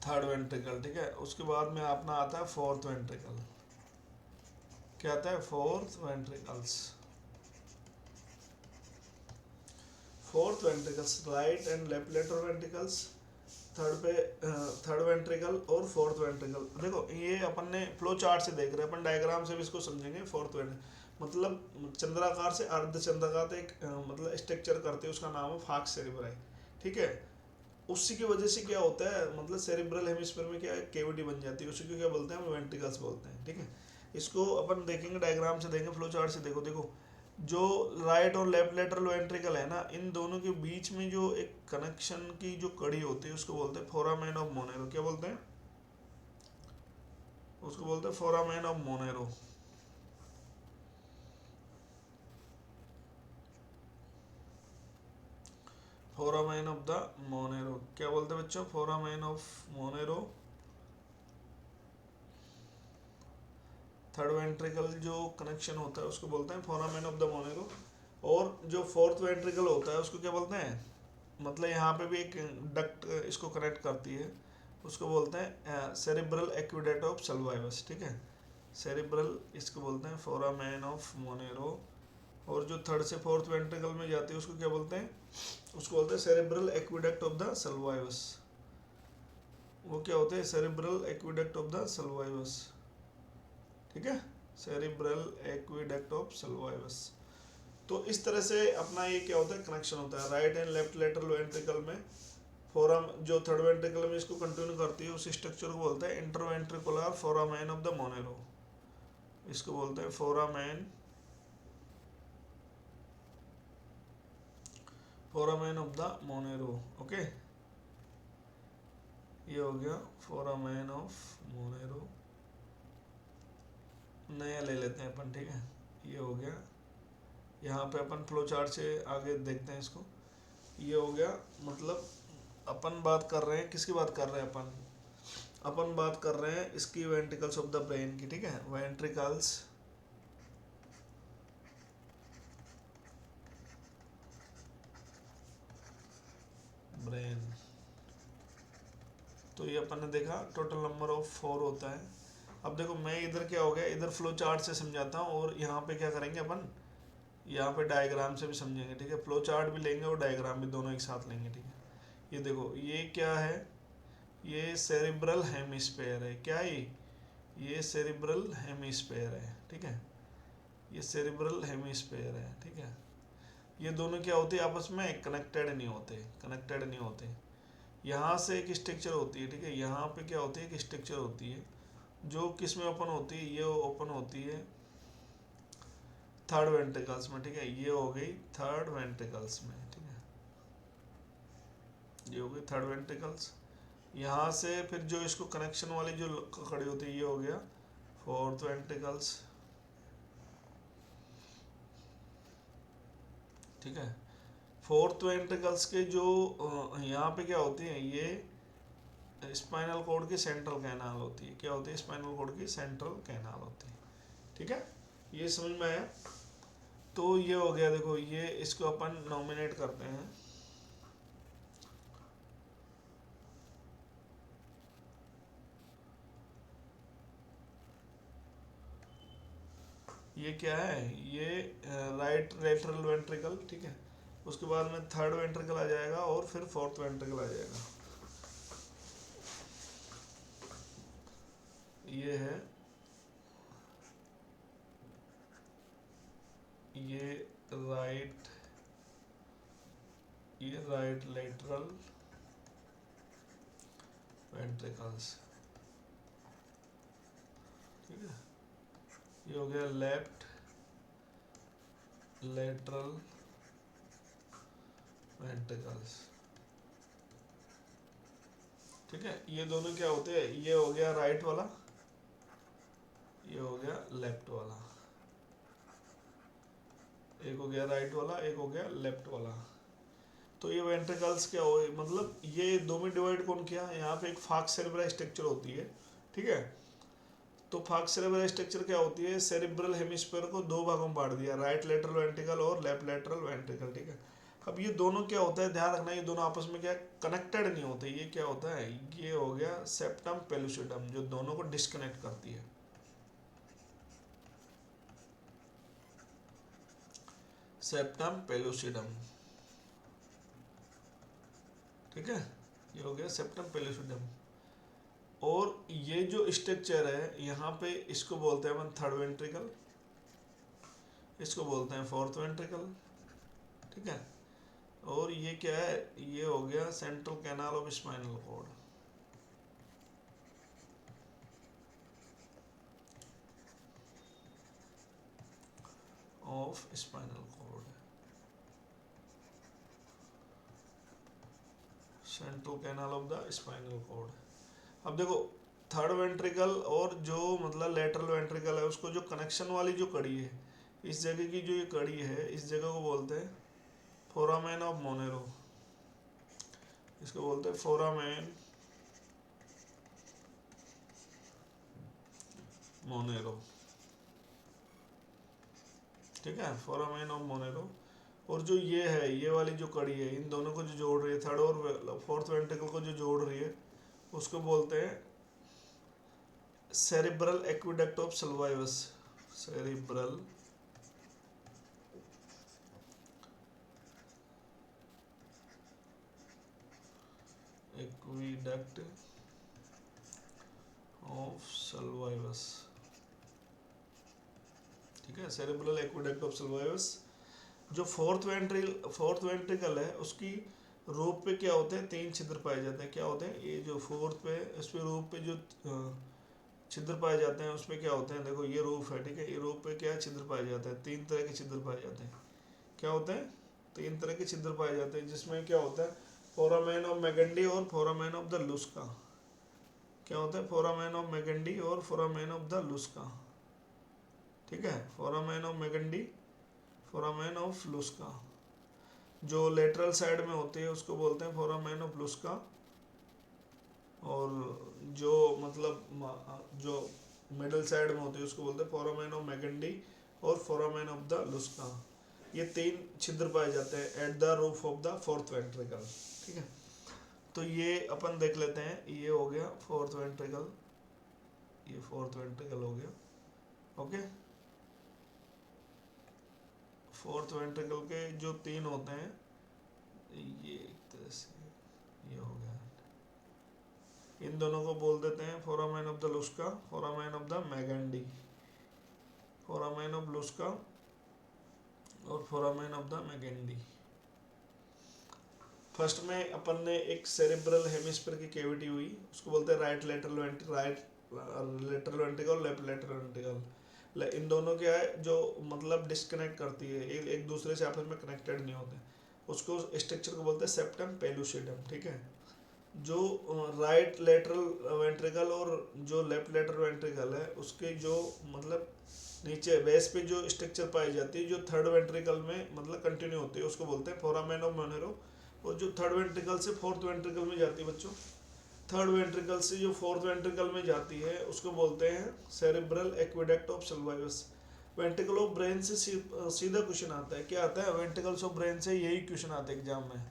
Speaker 1: थर्ड वेंट्रिकल, ठीक है। उसके बाद में अपना आता है फोर्थ वेंट्रिकल। क्या आता है, fourth ventricles, fourth ventricles right and left lateral ventricles, third पे थर्ड वेंट्रिकल और फोर्थ वेंट्रिकल। देखो ये अपन ने फ्लो चार्ट से देख रहे हैं, अपन डायग्राम से भी इसको समझेंगे। फोर्थ वेंट्रिकल मतलब चंद्राकार से अर्ध चंद्राकार एक मतलब स्ट्रक्चर करते हैं, उसका नाम है फाक्स सेरिब्राई, ठीक है। उसी की वजह से क्या होता है, मतलब सेरिब्रल हेमिस्फीयर में क्या है, केविटी बन जाती है, उसी को क्या बोलते हैं हम, वेंट्रिकल्स बोलते हैं। ठीक है, इसको अपन देखेंगे, डायग्राम से देखेंगे, फ्लो चार्ट से। देखो देखो, जो राइट और लेफ्ट लेटरल वेंट्रिकल है ना, इन दोनों के बीच में जो एक कनेक्शन की जो कड़ी होती है उसको बोलते हैं फोरामेन ऑफ मोनेरो। क्या बोलते हैं उसको? बोलते हैं foramen of Monero. Foramen of the Monero क्या बोलते हैं बच्चों? Foramen of Monero. Third ventricle जो कनेक्शन होता है उसको बोलते हैं फोरामेन ऑफ द मोनेरो। और जो फोर्थ वेंट्रिकल होता है उसको क्या बोलते हैं, मतलब यहाँ पे भी एक डक्ट इसको कनेक्ट करती है, उसको बोलते हैं सेरिब्रल एक्विडेट ऑफ सल्वाइवस। ठीक है, सेरिब्रल इसको बोलते हैं फोरामेन ऑफ मोनेरो। और जो थर्ड से फोर्थ वेंट्रिकल में जाती है उसको क्या बोलते हैं? उसको बोलते हैं cerebral aqueduct of the Sylvius. वो क्या होते हैं? Cerebral aqueduct of the Sylvius. ठीक है, सेरिब्रल एक्विडेक्ट ऑफ सल्वाइवस। तो इस तरह से अपना ये क्या होता है, कनेक्शन होता है right and left lateral ventricle में। फोरम जो थर्ड वेंट्रिकल में इसको कंटिन्यू करती है, उस स्ट्रक्चर को बोलते हैं interventricular foramen of the Monero. इसको बोलते हैं foramen of the Monero. Okay, ये हो गया फोरामेन ऑफ मोनेरो। नया ले लेते हैं अपन। ठीक है, ये हो गया। यहाँ पे अपन फ्लो चार्ट से आगे देखते हैं इसको। ये हो गया, मतलब अपन बात कर रहे हैं, किसकी बात कर रहे हैं अपन बात कर रहे हैं इसकी वेंट्रिकल्स ऑफ द ब्रेन की। ठीक है, वेंट्रिकल्स ब्रेन। तो ये अपन ने देखा टोटल नंबर ऑफ 4 होता है। अब देखो मैं इधर क्या हो गया, इधर फ्लो चार्ट से समझाता हूँ और यहाँ पे क्या करेंगे अपन, यहाँ पे डायग्राम से भी समझेंगे। ठीक है, फ्लो चार्ट भी लेंगे और डायग्राम भी दोनों एक साथ लेंगे। ठीक है, ये देखो ये क्या है, ये सेरिब्रल हेमिस्फेयर है। क्या ये सेरिब्रल हेमिस्फेयर है। ठीक है, ये सेरिब्रल हेमिस्फेयर है। ठीक है, ये दोनों क्या होते हैं, आपस में कनेक्टेड नहीं होते। यहाँ से एक स्ट्रक्चर होती है। ठीक है, यहाँ पे क्या होती है, एक स्ट्रक्चर होती है जो किस में ओपन होती है, ये ओपन होती है थर्ड वेंट्रिकल्स में। ठीक है, ये हो गई थर्ड वेंट्रिकल्स में। ठीक है, ये हो गई थर्ड वेंट्रिकल्स। यहाँ से फिर जो इसको कनेक्शन वाली जो खड़ी होती है, ये हो गया फोर्थ वेंट्रिकल्स। ठीक है, फोर्थ वेंट्रिकल्स के जो यहाँ पे क्या होती है, ये स्पाइनल कॉर्ड की सेंट्रल कैनाल होती है। क्या होती है? स्पाइनल कॉर्ड की सेंट्रल कैनाल होती है। ठीक है, ये समझ में आया? तो ये हो गया। देखो ये इसको अपन नॉमिनेट करते हैं, ये क्या है, ये राइट लेटरल वेंट्रिकल। ठीक है, उसके बाद में थर्ड वेंट्रिकल आ जाएगा और फिर फोर्थ वेंट्रिकल आ जाएगा। ये है, ये राइट लेटरल वेंट्रिकल्स। ठीक है, ये हो गया लेफ्ट लेटरल वेंट्रिकल्स। ठीक है, ये दोनों क्या होते हैं, ये हो गया राइट वाला, ये हो गया लेफ्ट वाला। एक हो गया राइट वाला, एक हो गया लेफ्ट वाला। तो ये वेंट्रिकल्स क्या हो, मतलब ये दो में डिवाइड कौन किया, यहाँ पे एक फाक सेरेब्रल स्ट्रक्चर होती है। ठीक है, तो फाक सेरेब्रल स्ट्रक्चर क्या होती है, सेरिब्रल हेमिस्फीयर को दो भागों में बांट दिया, राइट लेटरल वेंट्रिकल और लेफ्ट लेटरल वेंट्रिकल। ठीक है, अब ये दोनों क्या होता है, ध्यान रखना, ये दोनों आपस में क्या कनेक्टेड नहीं होते। ये क्या होता है, ये हो गया सेप्टम पेलुसिडम, जो दोनों को डिस्कनेक्ट करती है। सेप्टम पेलुसिडम। ठीक है, ये हो गया सेप्टम पेलुसिडम। और ये जो स्ट्रक्चर है यहाँ पे, इसको बोलते हैं अपन थर्ड वेंट्रिकल, इसको बोलते हैं फोर्थ वेंट्रिकल। ठीक है, और ये क्या है, ये हो गया central canal of spinal cord. Of spinal cord, central canal of the spinal cord. अब देखो थर्ड वेंट्रिकल और जो मतलब लेटरल वेंट्रिकल है उसको जो कनेक्शन वाली जो कड़ी है, इस जगह की जो ये कड़ी है इस जगह को बोलते हैं फोरामेन ऑफ मोनेरो। इसको बोलते हैं फोरामेन मोनेरो, ठीक है, फोरामेन ऑफ मोनेरो। और जो ये है, ये वाली जो कड़ी है इन दोनों को जो जोड़ रही है, थर्ड और फोर्थ वेंट्रिकल को जो जोड़ रही है उसको बोलते हैं cerebral aqueduct of Sylvius. Cerebral aqueduct of Sylvius, ठीक है, सेरिब्रल एक्विडक्ट ऑफ सल्वाइवस। जो फोर्थ वेंट्रिकल है उसकी रूप पे क्या होते हैं, 3 छिद्र पाए जाते हैं। क्या होते हैं, ये जो फोर्थ पे इस पे रूप पे जो छिद्र पाए जाते हैं उसमें क्या होते हैं, देखो ये रूफ है, ठीक है, ये रूफ पे क्या छिद्र पाए जाते हैं, 3 तरह के छिद्र पाए जाते हैं। क्या होते हैं, 3 तरह के छिद्र पाए जाते हैं, जिसमें क्या होता है फोरामेन ऑफ मैगेंडी और फोरामेन ऑफ द लुस्का। क्या होता है, फोरामेन ऑफ मैगेंडी और फोरामेन ऑफ द लुस्का, ठीक है, फोरामेन ऑफ मैगेंडी, फोरामेन ऑफ लुस्का। जो लेटरल साइड में होती है उसको बोलते हैं फोरामेन ऑफ लुस्का, और जो मतलब जो मिडल साइड में होती है उसको बोलते हैं फोरामेन ऑफ मैगेंडी और फोरामेन ऑफ द लुस्का। ये 3 छिद्र पाए जाते हैं at the roof of the fourth ventricle, ठीक है। तो ये अपन देख लेते हैं, ये हो गया फोर्थ वेंट्रिकल, ये फोर्थ वेंट्रिकल हो गया, ओके। फोर्थ वेंट्रिकल के जो 3 होते हैं, ये एक तरह से ये हो गया, इन दोनों को बोल देते हैं foramen of the Luschka, foramen of the Magendie, foramen of Luschka और foramen of the Magendie. First में अपन ने एक सेरेब्रल हेमिस्फीयर की कैविटी हुई, उसको बोलते हैं राइट लेटरल वेंट्रिकल और लेफ्ट लेटरल वेंट्रिकल। इन दोनों क्या है जो मतलब डिस्कनेक्ट करती है, एक दूसरे से आपस में कनेक्टेड नहीं होते, उसको स्ट्रक्चर को बोलते हैं सेप्टम पेलुसिडम, ठीक है। जो राइट लेटरल वेंट्रिकल और जो लेफ्ट लेटरल वेंट्रिकल है उसके जो मतलब नीचे बेस पे जो स्ट्रक्चर पाई जाती है जो थर्ड वेंट्रिकल में मतलब कंटिन्यू होती है उसको बोलते हैं फोरामेन ऑफ मोनेरो। और जो थर्ड वेंट्रिकल से फोर्थ वेंट्रिकल में जाती है बच्चों, थर्ड वेंट्रिकल से जो फोर्थ वेंट्रिकल में जाती है उसको बोलते हैं cerebral aqueduct of Sylvius. Ventricle of brain से सीधा क्वेश्चन आता है, क्या आता है, वेंट्रिकल्स ऑफ ब्रेन से यही क्वेश्चन आता है एग्जाम में,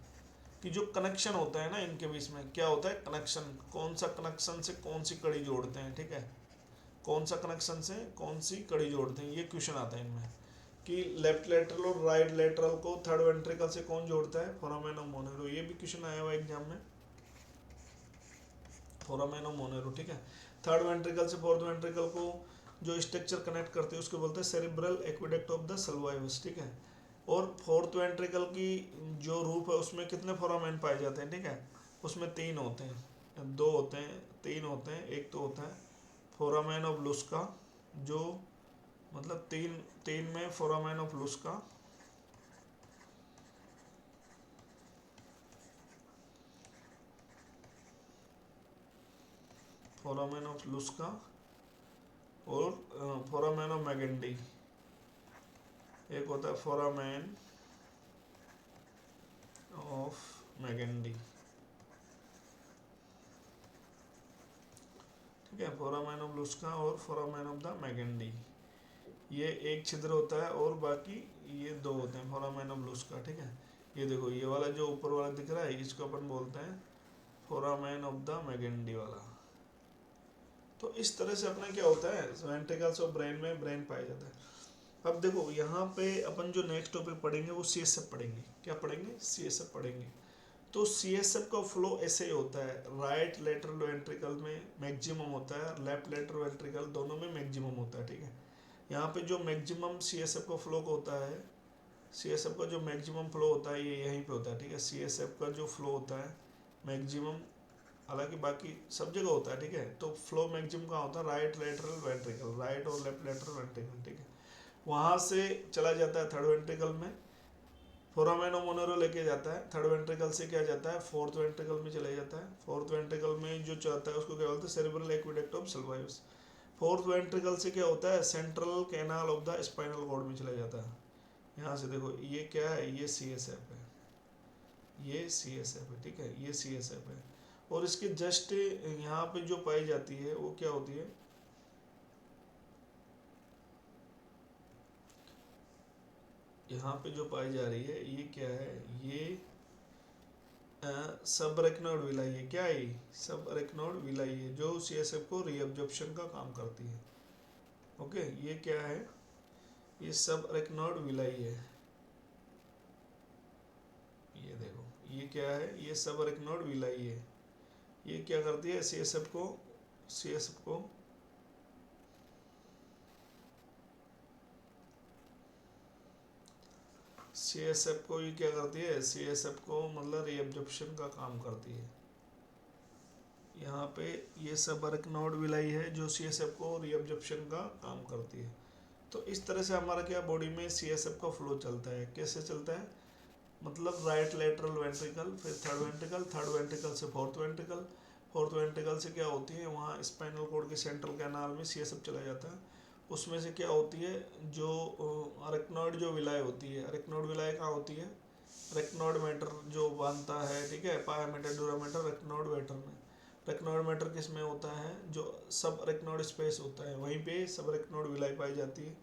Speaker 1: कि जो कनेक्शन होता है ना इनके बीच में क्या होता है, कनेक्शन, कौन सा कनेक्शन से कौन सी कड़ी जोड़ते हैं, ठीक है, कौन सा कनेक्शन से कौन सी कड़ी जोड़ते हैं, ये क्वेश्चन आता है इनमें, कि लेफ्ट लेटरल और राइट लेटरल को थर्ड वेंट्रिकल से कौन जोड़ता है, फोरामेन ऑफ मोनेरो। ये भी क्वेश्चन आया हुआ एग्जाम में, फोरामेन ऑफ मोनेरो, ठीक है। थर्ड वेंट्रिकल से फोर्थ वेंट्रिकल को जो स्ट्रक्चर कनेक्ट करते हैं उसको बोलते हैं cerebral aqueduct of the Sylvius, ठीक है। और फोर्थ वेंट्रिकल की जो रूप है उसमें कितने फोरामेन पाए जाते हैं, ठीक है, उसमें 3 होते हैं, 2 होते हैं, 3 होते हैं। एक तो होता है फोरामेन ऑफ लुस्का, जो मतलब तीन में foramen of लुस्का, foramen of Luschka और फोरामेन ऑफ मैगेंडी। एक होता है फोरामेन ऑफ मैगेंडी, ठीक है, फोरामेन ऑफ लुस्का और फोरामेन ऑफ द मैगेंडी। ये एक छिद्र होता है और बाकी ये 2 होते हैं फोरामेन ऑफ लुस्का, ठीक है। ये देखो ये वाला जो ऊपर वाला दिख रहा है इसको अपन बोलते हैं फोरामेन ऑफ द मैगेंडी वाला। तो इस तरह से अपना क्या होता है, वेंट्रिकल्स ऑफ ब्रेन में ब्रेन पाया जाता है। अब देखो यहाँ पे अपन जो नेक्स्ट टॉपिक पढ़ेंगे वो CSF पढ़ेंगे। क्या पढ़ेंगे, CSF पढ़ेंगे। तो CSF का फ्लो ऐसे ही होता है, राइट लेटरल वेंट्रिकल में मैक्सिमम होता है, लेफ्ट लेटरल वेंट्रिकल दोनों में मैक्सिमम होता है, ठीक है। यहाँ पे जो मैक्सिमम CSF का फ्लो होता है CSF का जो मैक्सिमम फ्लो होता है ये यहीं पे होता है, ठीक है। CSF का जो फ्लो होता है मैक्सिमम, हालांकि बाकी सब जगह होता है, ठीक है। तो फ्लो मैक्सिमम कहाँ होता है, राइट लेटरल वेंट्रिकल, राइट और लेफ्ट लेटरल वेंट्रिकल, ठीक है। वहाँ से चला जाता है थर्ड वेंट्रिकल में, फोरामेन और मोनेरो लेके जाता है। थर्ड वेंट्रिकल से क्या जाता है, फोर्थ वेंट्रिकल में चला जाता है। फोर्थ वेंट्रिकल में जो चाहता है उसको क्या बोलते हैं, cerebral aqueduct of Sylvius. Fourth ventricle से क्या होता है, central canal of the spinal cord में चला जाता है। यहाँ से देखो ये क्या है, ये CSF है, ये CSF है, ठीक है, ये CSF है। और इसके जस्ट यहाँ पे जो पाई जाती है वो क्या होती है, यहाँ पे जो पाई जा रही है ये क्या है, ये सब अरेक्नोइड विलाई है। क्या है, सब अरेक्नोइड विलाई है जो CSF को रीअब्जॉर्प्शन का काम करती है। ओके, ये क्या है, ये सब अरेक्नोइड विलाई है। ये देखो ये क्या है, ये सब अरेक्नोइड विलाई है। ये क्या करती है, CSF को ये क्या करती है, CSF को मतलब रीअब्जॉर्प्शन का काम करती है। यहाँ पे ये सब अरेक्नोइड विलाई है जो CSF को रीअब्जॉर्प्शन का काम करती है। तो इस तरह से हमारा क्या बॉडी में CSF का फ्लो चलता है। कैसे चलता है, मतलब राइट लेटरल वेंट्रिकल, फिर थर्ड वेंट्रिकल, थर्ड वेंट्रिकल से फोर्थ वेंट्रिकल, फोर्थ वेंट्रिकल से क्या होती है, वहाँ स्पाइनल कॉर्ड के सेंट्रल कैनाल में CSF चला जाता है। उसमें से क्या होती है, जो अरेक्नोइड जो विलाय होती है, अरेक्नोइड विलाय कहाँ होती है, अरेक्नोइड मैटर जो बनता है, ठीक है, पाया मैटर डूरा मैटर अरेक्नोइड मैटर में। अरेक्नोइड मैटर किस में होता है, जो सब अरेक्नोइड स्पेस होता है वहीं पे सब अरेक्नोइड विलाय पाई जाती है।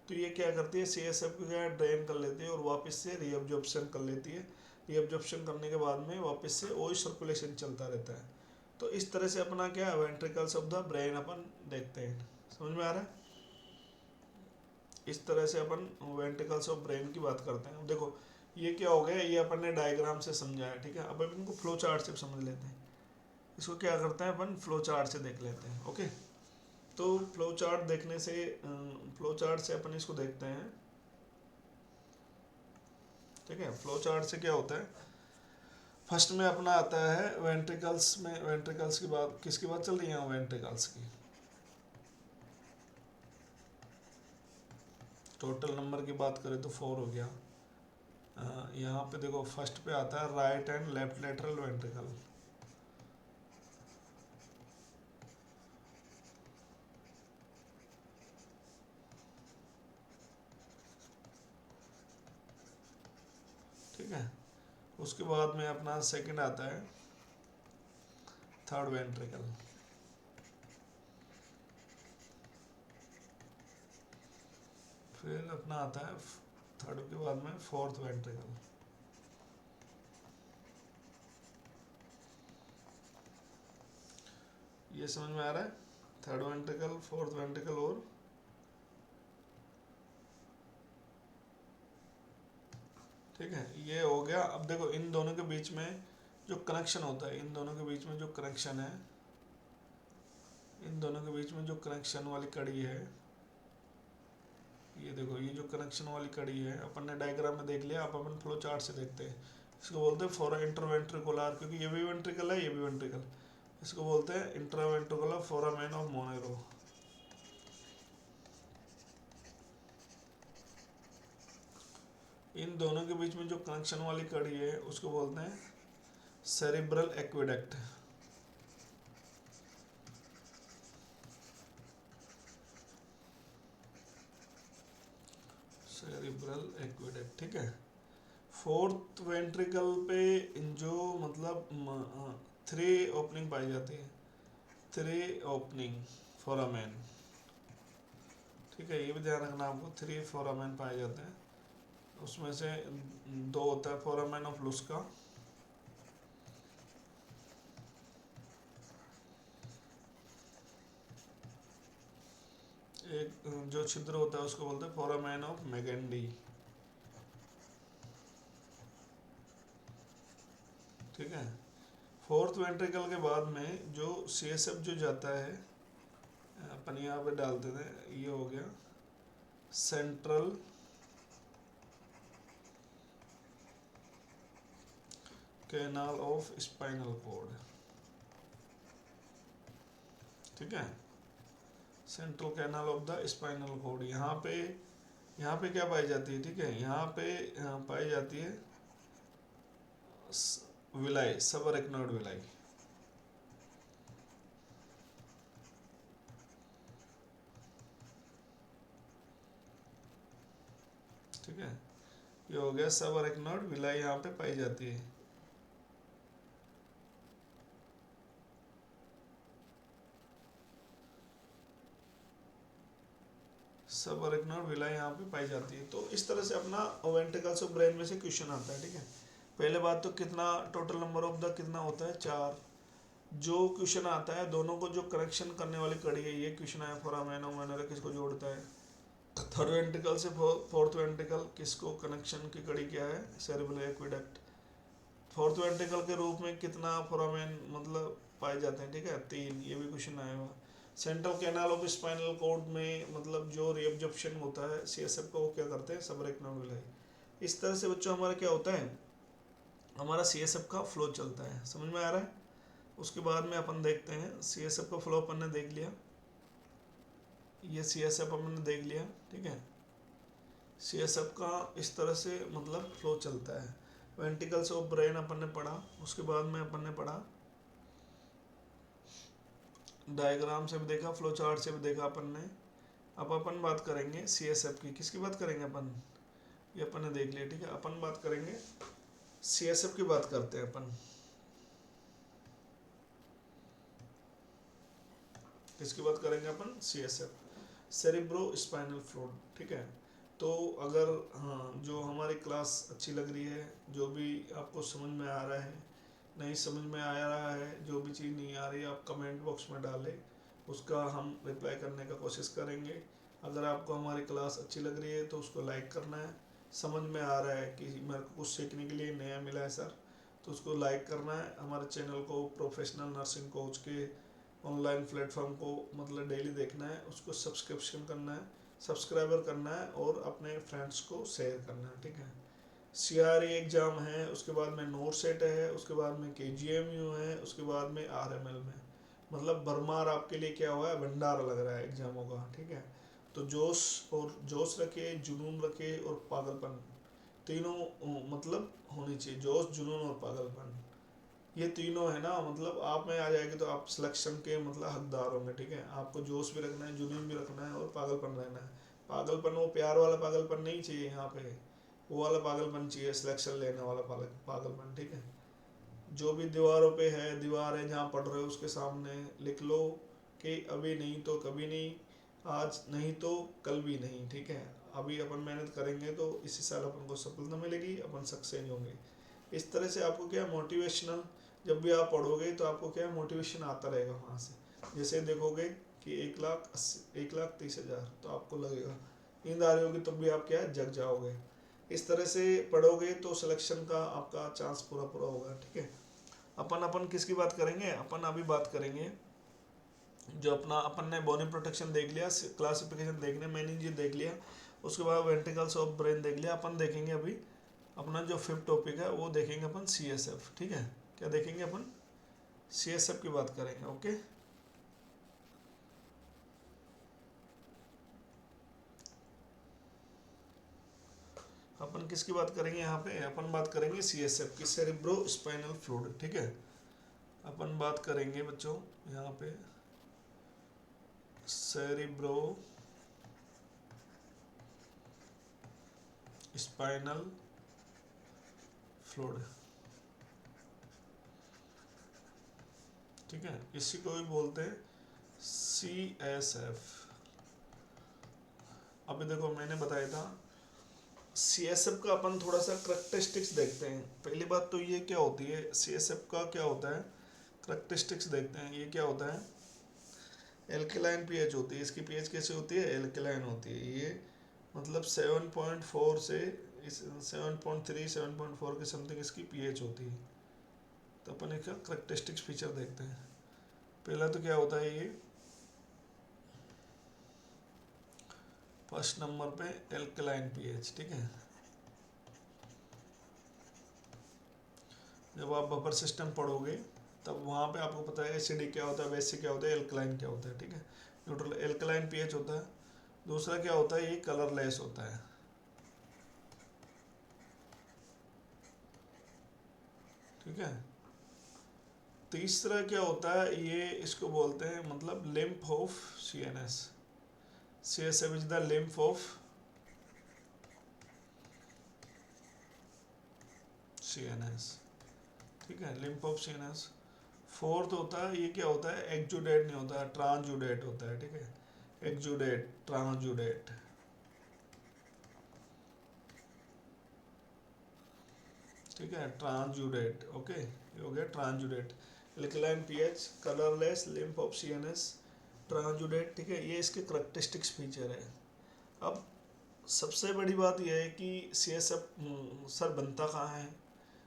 Speaker 1: तो ये क्या करती है, CSF को क्या ड्रेन कर लेती है और वापस से रीअब्जॉर्प्शन कर लेती है। रीअब्जॉर्प्शन करने के बाद में वापस से वही सर्कुलेशन चलता रहता है। तो इस तरह से अपना क्या वेंट्रिकल्स ऑफ द ब्रेन अपन देखते हैं। समझ में आ रहा है, इस तरह से अपन वेंट्रिकल्स ऑफ ब्रेन की बात करते हैं। देखो ये क्या हो गया, ये अपन ने डायग्राम से समझाया, ठीक है। अब अपन इनको फ्लो चार्ट से समझ लेते हैं। इसको क्या करते हैं अपन, फ्लो चार्ट से देख लेते हैं। ओके, तो फ्लो चार्ट से अपन इसको देखते हैं, ठीक है। फ्लो चार्ट से क्या होता है, फर्स्ट में अपना आता है वेंट्रिकल्स में, वेंट्रिकल्स की बात किसकी बात चल रही है, वेंट्रिकल्स की। टोटल नंबर की बात करें तो 4 हो गया। यहाँ पे देखो फर्स्ट पे आता है right and left lateral ventricle, ठीक है। उसके बाद में अपना सेकंड आता है थर्ड वेंट्रिकल, फिर अपना आता है थर्ड के बाद में फोर्थ वेंट्रिकल। ये समझ में आ रहा है, थर्ड वेंट्रिकल, फोर्थ वेंट्रिकल और ठीक है, ये हो गया। अब देखो इन दोनों के बीच में जो कनेक्शन होता है, इन दोनों के बीच में जो कनेक्शन है, इन दोनों के बीच में जो कनेक्शन वाली कड़ी है, ये देखो ये जो कनेक्शन वाली कड़ी है अपन ने डायग्राम में देख लिया। अब अपन फ्लो चार्ट से देखते हैं। इसको बोलते हैं फोरा इंटरवेंट्रिकुलर, क्योंकि ये भी वेंट्रिकल है ये भी वेंट्रिकल। इसको बोलते हैं इंट्रावेंट्रिकुलर फोरामेन ऑफ मोनेरो। इन दोनों के बीच में जो कनेक्शन वाली कड़ी है उसको बोलते हैं सेरिब्रल एक्वेडक्ट। सेरिब्रल एक्वेडक्ट, ठीक है। फोर्थ वेंट्रिकल पे जो मतलब 3 ओपनिंग पाई जाती है, 3 ओपनिंग फोरामेन, ठीक है। ये भी ध्यान रखना आपको, 3 फोरामेन पाए जाते हैं। उसमें से 2 होता है फोरामेन ऑफ लुस्का, एक जो छिद्र होता है उसको बोलते हैं फोरामेन ऑफ मैगेंडी, ठीक है। फोर्थ वेंट्रिकल के बाद में जो CSF जो जाता है अपन यहाँ पे डालते थे, ये हो गया central canal of spinal cord, ठीक है, central canal of the spinal cord. यहाँ पे क्या पाई जाती है, ठीक है, यहाँ पे पाई जाती है विलाई, सब अरेक्नॉइड विलाई, ठीक है, ये हो गया सब अरेक्नॉइड विलाई, यहाँ पे पाई जाती है। सब अरेक्नॉइड विलाई यहाँ पे पाई जाती है। तो इस तरह से अपना वेंट्रिकल्स ऑफ ब्रेन में से क्वेश्चन आता है, ठीक है। पहले बात तो कितना टोटल नंबर ऑफ द कितना होता है, 4। जो क्वेश्चन आता है दोनों को जो कनेक्शन करने वाली कड़ी है, ये क्वेश्चन आया फोरामेन और किसको जोड़ता है, थर्ड वेंट्रिकल से फोर्थ वेंट्रिकल, किसको कनेक्शन की कड़ी क्या है, सेरेब्रल एक्वेडक्ट। फोर्थ वेंट्रिकल के रूप में कितना फोरामेन मतलब पाए जाते हैं, ठीक है, 3, ये भी क्वेश्चन आया हुआ। Central canal of spinal cord में मतलब जो रीअब्जॉर्प्शन होता है सीएसएफ का, वो क्या करते हैं, सबरेक्नॉइड विलाई। इस तरह से बच्चों हमारा क्या होता है, हमारा सीएसएफ का फ्लो चलता है, समझ में आ रहा है। उसके बाद में अपन देखते हैं सीएसएफ का फ्लो, अपन ने देख लिया, ये सीएसएफ अपन ने देख लिया, ठीक है। सीएसएफ का इस तरह से मतलब फ्लो चलता है। वेंट्रिकल्स ऑफ ब्रेन अपन ने पढ़ा, उसके बाद में अपन ने पढ़ा डायग्राम से भी देखा, फ्लो चार्ट से भी देखा अपन ने। अब अपन बात करेंगे सीएसएफ की, किसकी बात करेंगे अपन, ये अपन ने देख लिया, ठीक है। अपन बात करेंगे सीएसएफ की, बात करते हैं अपन, किसकी बात करेंगे अपन, सीएसएफ, सेरिब्रो स्पाइनल फ्लूइड, ठीक है। तो अगर हाँ, जो हमारी क्लास अच्छी लग रही है, जो भी आपको समझ में आ रहा है, नहीं समझ में आ रहा है, जो भी चीज़ नहीं आ रही है, आप कमेंट बॉक्स में डालें, उसका हम रिप्लाई करने का कोशिश करेंगे। अगर आपको हमारी क्लास अच्छी लग रही है तो उसको लाइक करना है, समझ में आ रहा है कि मेरे को कुछ सीखने के लिए नया मिला है सर, तो उसको लाइक करना है। हमारे चैनल को प्रोफेशनल नर्सिंग कोच के ऑनलाइन प्लेटफॉर्म को मतलब डेली देखना है, उसको सब्सक्रिप्शन करना है, सब्सक्राइबर करना है, और अपने फ्रेंड्स को शेयर करना है, ठीक है। सीआरई एग्ज़ाम है, उसके बाद में नोट सेट है, उसके बाद में केजीएमयू है, उसके बाद में आरएमएल में, मतलब भरमार आपके लिए क्या हुआ है, भंडार लग रहा है एग्जामों का, ठीक है। तो जोश रखे, जुनून रखे और पागलपन, तीनों मतलब होनी चाहिए, जोश, जुनून और पागलपन, ये तीनों है ना, मतलब आप में आ जाएगी तो आप सिलेक्शन के मतलब हकदार होंगे, ठीक है। आपको जोश भी रखना है, जुनून भी रखना है, और पागलपन रहना है। पागलपन वो प्यार वाला पागलपन नहीं चाहिए यहाँ पे, वो वाला पागलपन चाहिए, सिलेक्शन लेने वाला पागलपन, ठीक है। जो भी दीवारों पे है, दीवार है जहाँ पढ़ रहे हो उसके सामने लिख लो कि अभी नहीं तो कभी नहीं, आज नहीं तो कल भी नहीं, ठीक है। अभी अपन मेहनत करेंगे तो इसी साल अपन को सफलता मिलेगी, अपन सक्सेस होंगे। इस तरह से आपको क्या मोटिवेशनल, जब भी आप पढ़ोगे तो आपको क्या मोटिवेशन आता रहेगा वहाँ से। जैसे देखोगे कि 1,30,000 तो आपको लगेगा, नींद आ रही होगी तब भी आप क्या जग जाओगे। इस तरह से पढ़ोगे तो सिलेक्शन का आपका चांस पूरा पूरा होगा, ठीक है। अपन अपन किसकी बात करेंगे, अपन अभी बात करेंगे जो अपना, अपन ने बोनी प्रोटेक्शन देख लिया, क्लासिफिकेशन देख लिया, मेनिंजेस देख लिया, उसके बाद वेंट्रिकल्स ऑफ ब्रेन देख लिया। अपन देखेंगे अभी अपना जो 5th टॉपिक है वो देखेंगे अपन सीएसएफ, ठीक है। क्या देखेंगे अपन, सीएसएफ की बात करेंगे, ओके। अपन किसकी बात करेंगे यहाँ पे, अपन बात करेंगे सीएसएफ की, सेरिब्रो स्पाइनल फ्लूइड, ठीक है। अपन बात करेंगे बच्चों यहाँ पे सेरिब्रो स्पाइनल फ्लूइड, ठीक है। इसी को भी बोलते हैं सीएसएफ। अभी देखो मैंने बताया था सीएसएफ का, अपन थोड़ा सा करेक्टरिस्टिक्स देखते हैं। पहली बात तो ये क्या होती है, सीएसएफ का क्या होता है, करेक्टरिस्टिक्स देखते हैं। ये क्या होता है, एल्केलाइन पीएच होती है, इसकी पीएच कैसे होती है, एल्केलाइन होती है। ये मतलब 7.4 से 7.3 7.4 के समथिंग इसकी पीएच होती है। तो अपन एक करेक्टरिस्टिक्स फीचर देखते हैं। पहला तो क्या होता है, ये फर्स्ट नंबर पे एल्केलाइन पीएच, ठीक है। जब जब आप बफर सिस्टम पढ़ोगे तब वहाँ पे आपको पता है एसिडिक क्या होता है, बेसिक क्या होता है, एल्कलाइन क्या होता है, ठीक है। न्यूट्रल एल्कलाइन पीएच होता है। दूसरा क्या होता है, ये कलरलेस होता है, ठीक है। तीसरा क्या होता है, ये इसको बोलते हैं मतलब lymph of CNS. CSF is the lymph of CNS, ठीक है, लिम्फ ऑफ सीएनएस। फोर्थ होता है, ये क्या होता है, एक्जुडेट नहीं होता है, ट्रांसजुडेट होता है, ठीक है। एक्जुडेट, ट्रांसजुडेट, ठीक है, ट्रांसजुडेट, ओके, ये हो गया transudate. Alkaline pH, colourless, lymph of CNS, transudate, ठीक है, ये इसके करैक्टरिस्टिक्स फीचर है। अब सबसे बड़ी बात यह है कि सीएसएफ सर बनता कहाँ है,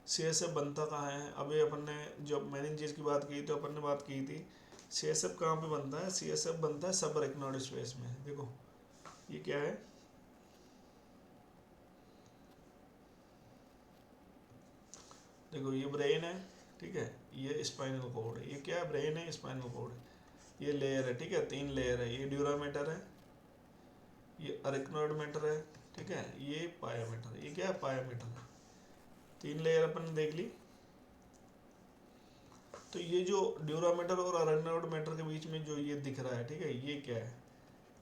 Speaker 1: सीएसएफ बनता कहाँ है। अभी अपन ने जब मेनिंजेस की बात की तो अपन ने बात की थी सीएसएफ कहाँ पे बनता है, सीएसएफ बनता है सब अरेक्नोइड स्पेस में। देखो ये क्या है, देखो ये ब्रेन है, ठीक है, ये स्पाइनल कॉर्ड है, ये क्या है, ब्रेन है, स्पाइनल कॉर्ड है, ये लेयर है, ठीक है, 3 लेयर है, ये ड्यूरामेटर है, ये अरेक्नोइड मैटर है, ठीक है, ये पाया मैटर, ये क्या है, पाया मैटर। 3 लेयर अपन ने देख ली। तो ये जो ड्यूरामेटर और अरेक्नोइड मैटर के बीच में जो ये दिख रहा है, ठीक है, ये क्या है,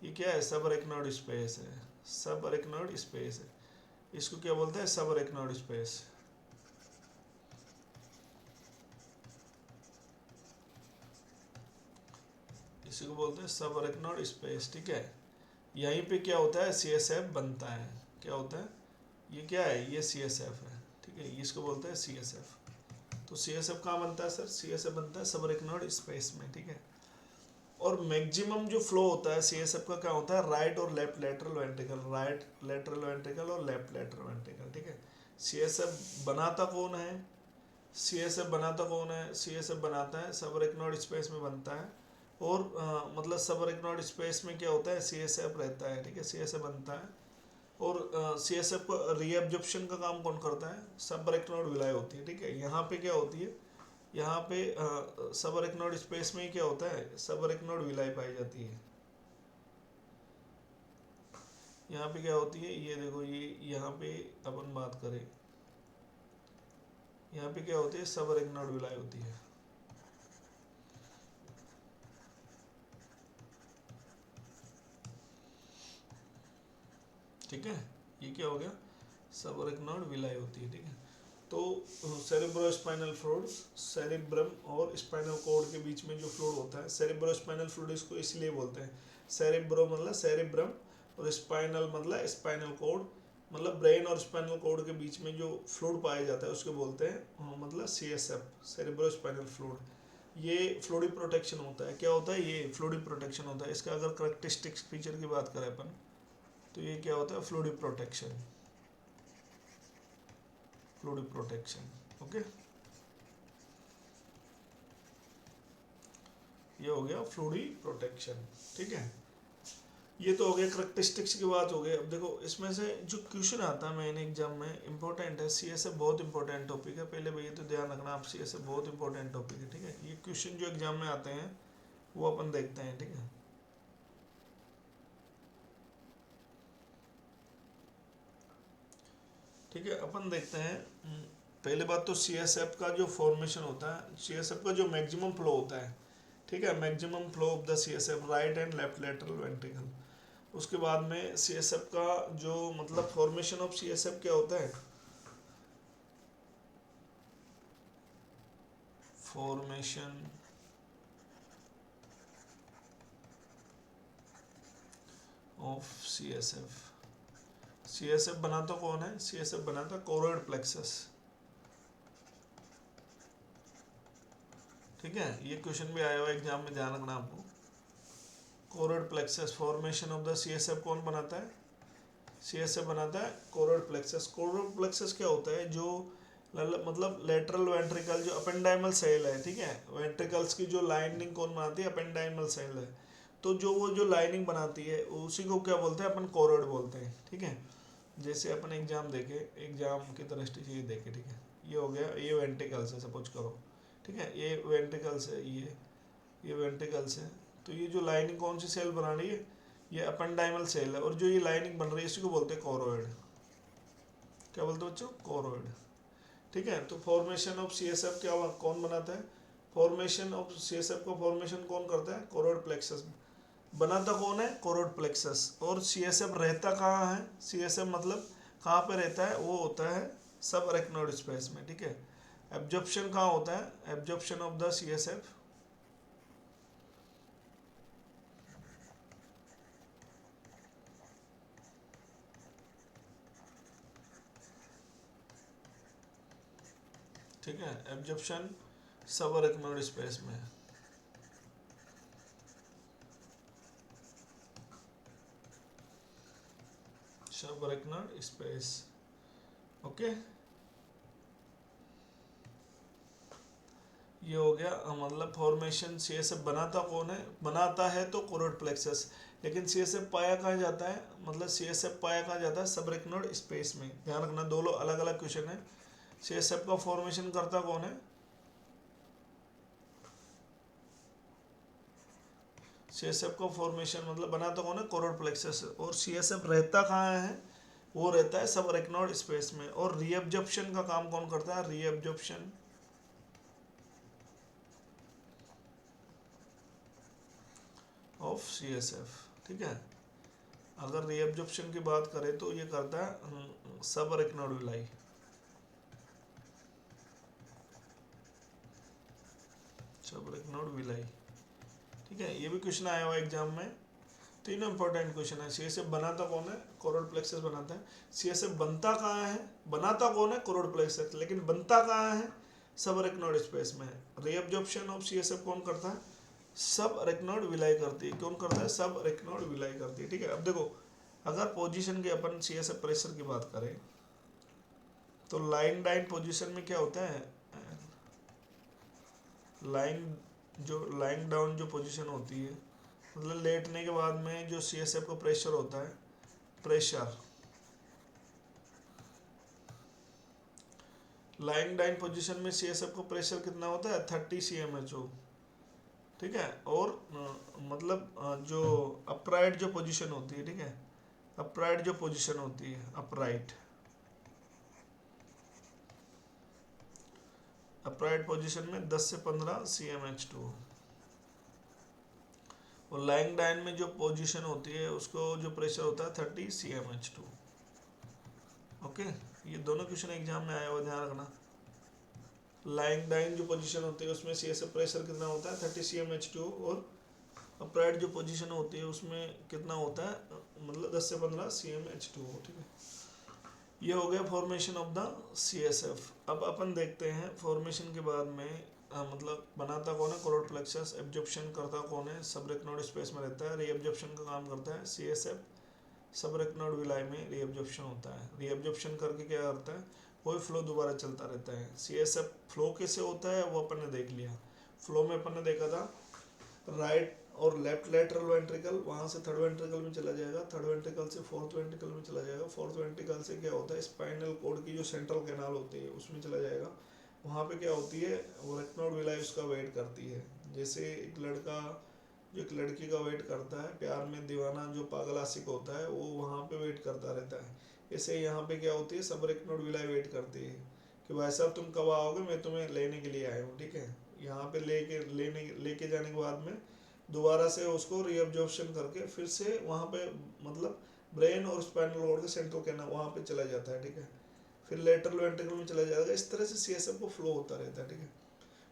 Speaker 1: ये क्या है, सब अरेक्नोइड स्पेस है, सब अरेक्नोइड स्पेस है। इसको क्या बोलते हैं, सब अरेक्नोइड स्पेस, इसी को बोलते हैं सब अरेक्नोइड स्पेस, ठीक है। यहीं पे क्या होता है, सीएसएफ बनता है। क्या होता है, ये क्या है, ये सीएसएफ है, ठीक है, इसको बोलते हैं सीएसएफ। तो सीएसएफ कहाँ बनता है सर, सीएसएफ बनता है सब अरेक्नोइड स्पेस में, ठीक है। और मैक्सिमम जो फ्लो होता है सीएसएफ का क्या होता है, राइट और left lateral ventricle, right lateral ventricle और लेफ्ट लेटरल वेंट्रिकल, ठीक है। सीएसएफ बनाता कौन है, सीएसएफ बनाता कौन है, सीएसएफ बनाता है सब अरेक्नोइड स्पेस में बनता है। और मतलब सब अरेक्नोइड स्पेस में क्या होता है, सीएसएफ रहता है, ठीक है, सीएसएफ बनता है। और सीएसएफ को रीअब्जॉर्प्शन का काम कौन करता है, सब अरेक्नोइड विलाय होती है, ठीक है। यहाँ पे क्या होती है, यहाँ पे सब अरेक्नोइड स्पेस में ही क्या होता है, सब अरेक्नोइड विलाय पाई जाती है। यहाँ पे क्या होती है, ये देखो, ये यहाँ पे अपन बात करें, यहाँ पे क्या होती है, सब अरेक्नोइड विलाय होती है, ठीक है। ये क्या हो गया, सब अरेक्नोइड विलाय होती है, ठीक है। तो सेरेब्रोस्पाइनल फ्लूइड, सेरेब्रम और स्पाइनल कॉर्ड के बीच में जो फ्लूइड होता है, सेरेब्रोस्पाइनल फ्लूइड इसको इसलिए बोलते हैं, सेरेब्रो मतलब सेरेब्रम और स्पाइनल मतलब स्पाइनल कॉर्ड, मतलब ब्रेन और स्पाइनल कॉर्ड के बीच में जो फ्लूइड पाया जाता है उसको बोलते हैं मतलब सीएसएफ, सेरेब्रोस्पाइनल फ्लूइड। ये फ्लूइड प्रोटेक्शन होता है। क्या होता है, ये फ्लूइड प्रोटेक्शन होता है। इसका अगर करेक्टरिस्टिक्स फीचर की बात करें अपन, तो ये क्या होता है, fluid protection, fluid protection, okay. ये हो गया फ्लूइड प्रोटेक्शन, ठीक है। ये तो हो गया करेक्टरिस्टिक्स की बात हो गई। अब देखो इसमें से जो क्वेश्चन आता है मेन एग्जाम में, इंपॉर्टेंट है, सीएसएफ बहुत इंपॉर्टेंट टॉपिक है, पहले भैया तो ध्यान रखना आप, सीएसएफ बहुत इंपॉर्टेंट टॉपिक है, ठीक है। ये क्वेश्चन जो एग्जाम में आते हैं वो अपन देखते हैं, ठीक है। ठीक है, अपन देखते हैं। पहले बात तो सीएसएफ का जो फॉर्मेशन होता है, सीएसएफ का जो मैक्सिमम फ्लो होता है, ठीक है, maximum flow of the CSF, right and left lateral ventricle. उसके बाद में सीएसएफ का जो मतलब फॉर्मेशन ऑफ सीएसएफ क्या होता है, फॉर्मेशन ऑफ सीएसएफ, सीएसएफ बनाता कौन है, सीएसएफ बनाता कोरोइड प्लेक्सस, ठीक है। ये क्वेश्चन भी आया हुआ एग्जाम में, ध्यान रखना आपको। Choroid plexus, formation of the CSF कौन बनाता है, सीएसएफ बनाता है कोरोइड प्लेक्सस। कोरोइड प्लेक्सस क्या होता है, जो मतलब लेटरल वेंट्रिकल जो अपेंडाइमल सेल है, ठीक है, वेंट्रिकल्स की जो लाइनिंग कौन बनाती है, अपेंडाइमल सेल है। तो जो वो जो लाइनिंग बनाती है उसी को क्या बोलते हैं अपन, कोरोइड बोलते हैं, ठीक है। जैसे अपन एग्जाम देखे, एग्जाम की दृष्टि से ये देखे, ठीक है, ये हो गया, ये वेंट्रिकल्स है सपोज करो, ठीक है, ये वेंट्रिकल्स है, ये वेंट्रिकल्स है। तो ये जो लाइनिंग कौन सी सेल बना रही है, ये अपेंडाइमल सेल है, और जो ये लाइनिंग बन रही है इसी को बोलते हैं कोरोइड। क्या बोलते हैं बच्चों, कोरोइड, ठीक है। तो फॉर्मेशन ऑफ सीएसएफ क्या कौन बनाता है, फॉर्मेशन ऑफ सीएसएफ को फॉर्मेशन कौन करता है, कोरोइड प्लेक्सस। बनाता कौन है, कोरोइड प्लेक्सस। और सीएसएफ रहता कहाँ है, सीएसएफ मतलब कहाँ पे रहता है, वो होता है सब अरेक्नोइड स्पेस में, ठीक है। एब्जॉर्प्शन कहाँ होता है, एब्जॉर्प्शन ऑफ द सीएसएफ ठीक है, एब्जॉर्प्शन सब अरेक्नोइड स्पेस में है। सब अरेक्नोइड स्पेस, ओके। ये हो गया, मतलब फॉर्मेशन सीएसएफ बनाता कौन है, बनाता है तो कोरोइड प्लेक्सस, लेकिन सीएसएफ पाया कहाँ जाता है, मतलब सीएसएफ पाया कहाँ जाता है, सबरेक्नोइड स्पेस में। ध्यान रखना, दोनों अलग अलग क्वेश्चन है। सीएसएफ का फॉर्मेशन करता कौन है, सीएसएफ का फॉर्मेशन मतलब बनाता कौन है, कोरोइड प्लेक्सस। और सीएसएफ रहता कहाँ है, वो रहता है सबरेक्नोइड स्पेस में। और रीअब्जॉर्प्शन का काम कौन करता है, रीअब्जॉर्प्शन ऑफ सीएसएफ, ठीक है। अगर रीअब्जॉर्प्शन की बात करें तो ये करता है सब अरेक्नोइड विलाई, सब अरेक्नोइड विलाई, ठीक है। ये भी क्वेश्चन आया हुआ एग्जाम में, तीनों इंपॉर्टेंट क्वेश्चन है। सीएसएफ बनाता कौन है, कोरोइड प्लेक्सस बनाता है। सीएसएफ बनता कहाँ है, बनाता कौन है, कोरोइड प्लेक्सस, लेकिन बनता कहाँ है, सब अरेक्नोइड स्पेस में है। रीअब्जॉर्प्शन ऑफ सीएसएफ कौन करता है, सब अरेक्नोइड विलाई करती है। कौन करता है, सब अरेक्नोइड विलाई करती है, ठीक है। अब देखो, अगर पोजीशन की अपन सीएसएफ प्रेशर की बात करें तो लाइन डाइन पोजीशन में क्या होता है, लाइन डाउन जो पोजीशन होती है, मतलब लेटने के बाद में जो सीएसएफ का प्रेशर होता है, प्रेशर लाइंग डाइन पोजीशन में सीएसएफ का प्रेशर कितना होता है, 30 CMHO, ठीक है। और मतलब जो अपराइट जो पोजीशन होती है, ठीक है, अपराइट जो पोजीशन होती है, अपराइट पोजीशन में 10 से 15 CMH2। और लाइंग डाइन में जो पोजीशन होती है उसको जो प्रेशर होता है 30 CMH2, ओके। ये दोनों क्वेश्चन एग्जाम में आया हुआ, ध्यान रखना। लाइंग डाइन जो पोजीशन होती है उसमें सीएसएफ प्रेशर कितना होता है, 30 CMH2। और अपराइट जो पोजीशन होती है उसमें कितना होता है, मतलब 10 से 15 CMH2, ठीक है। ये हो गया फॉर्मेशन ऑफ द सीएसएफ। अब अपन देखते हैं फॉर्मेशन के बाद में मतलब बनाता कौन है, कोरोइड प्लेक्सस। एब्जॉर्प्शन करता कौन है, सबरेक्नोइड स्पेस में रहता है। रीअब्जॉर्प्शन का काम करता है सीएसएफ, सबरेक्नोइड विलाई में रीअब्जॉर्प्शन होता है। रीअब्जॉर्प्शन करके क्या करता है, वही फ्लो दोबारा चलता रहता है। सीएसएफ फ्लो कैसे होता है वो अपन ने देख लिया। फ्लो में अपन ने देखा था राइट और लेफ्ट लेटरल वेंट्रिकल, वहाँ से थर्ड वेंट्रिकल में चला जाएगा, थर्ड वेंट्रिकल से फोर्थ वेंट्रिकल में चला जाएगा, फोर्थ वेंट्रिकल से क्या होता है, स्पाइनल कॉर्ड की जो सेंट्रल कैनाल होती है उसमें चला जाएगा। वहाँ पे क्या होती है, वो रेक्नोइड विलाई उसका वेट करती है। जैसे एक लड़का जो एक लड़की का वेट करता है, प्यार में दीवाना जो पागल आशिक होता है वो वहाँ पे वेट करता रहता है। ऐसे यहाँ पे क्या होती है, सब रेक्नोइड विलाई वेट करती है कि भाई साहब तुम कब आओगे, मैं तुम्हें लेने के लिए आया हूँ, ठीक है। यहाँ पे लेके जाने के बाद में दोबारा से उसको रीअब्जॉर्प्शन करके फिर से वहाँ पे मतलब ब्रेन और स्पाइनल कॉर्ड के सेंट्रल कैनाल वहाँ पे चला जाता है, ठीक है। फिर लेटरल वेंट्रिकल में चला जाएगा। इस तरह से सीएसएफ को फ्लो होता रहता है, ठीक है।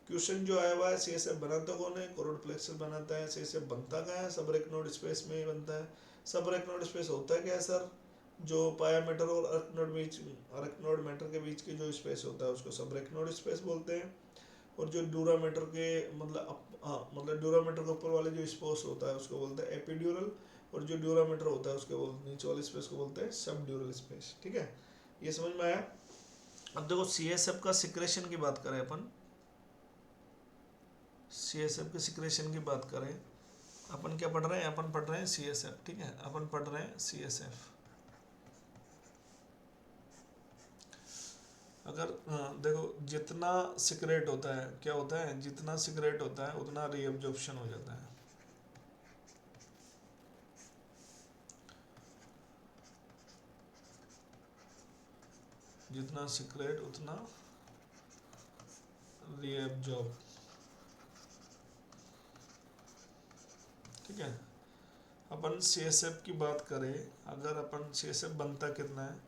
Speaker 1: क्वेश्चन जो आया हुआ है, सीएसएफ बनाता कौन है, कोरोइड प्लेक्सस बनाता है। सीएसएफ बनता कहाँ है, सबरेक्नोइड स्पेस में बनता है। सबरेक्नोइड स्पेस होता क्या है सर, जो पायामेटर और अरेक्नोइड मैटर के बीच की जो स्पेस होता है उसको सबरेक्नोइड स्पेस बोलते हैं। और जो ड्यूरामेटर के मतलब ड्यूरामेटर के ऊपर वाले जो स्पेस होता है उसको बोलते हैं एपिड्यूरल। और जो ड्यूरामेटर होता है उसके नीचे वाले स्पेस को बोलते हैं सब ड्यूरल स्पेस, ठीक है। ये समझ में आया। अब देखो सीएसएफ का सिक्रेशन की बात करें अपन, सीएसएफ के सिक्रेशन की बात करें, अपन क्या पढ़ रहे हैं, अपन पढ़ रहे हैं सीएसएफ, ठीक है। अपन पढ़ रहे हैं सीएसएफ। अगर देखो जितना सिक्रेट होता है, क्या होता है, जितना सिक्रेट होता है उतना रीअब्जॉर्प्शन हो जाता है। जितना सिक्रेट उतना रीअब्जॉर्ब, ठीक है। अपन CSF की बात करें, अगर अपन CSF बनता कितना है,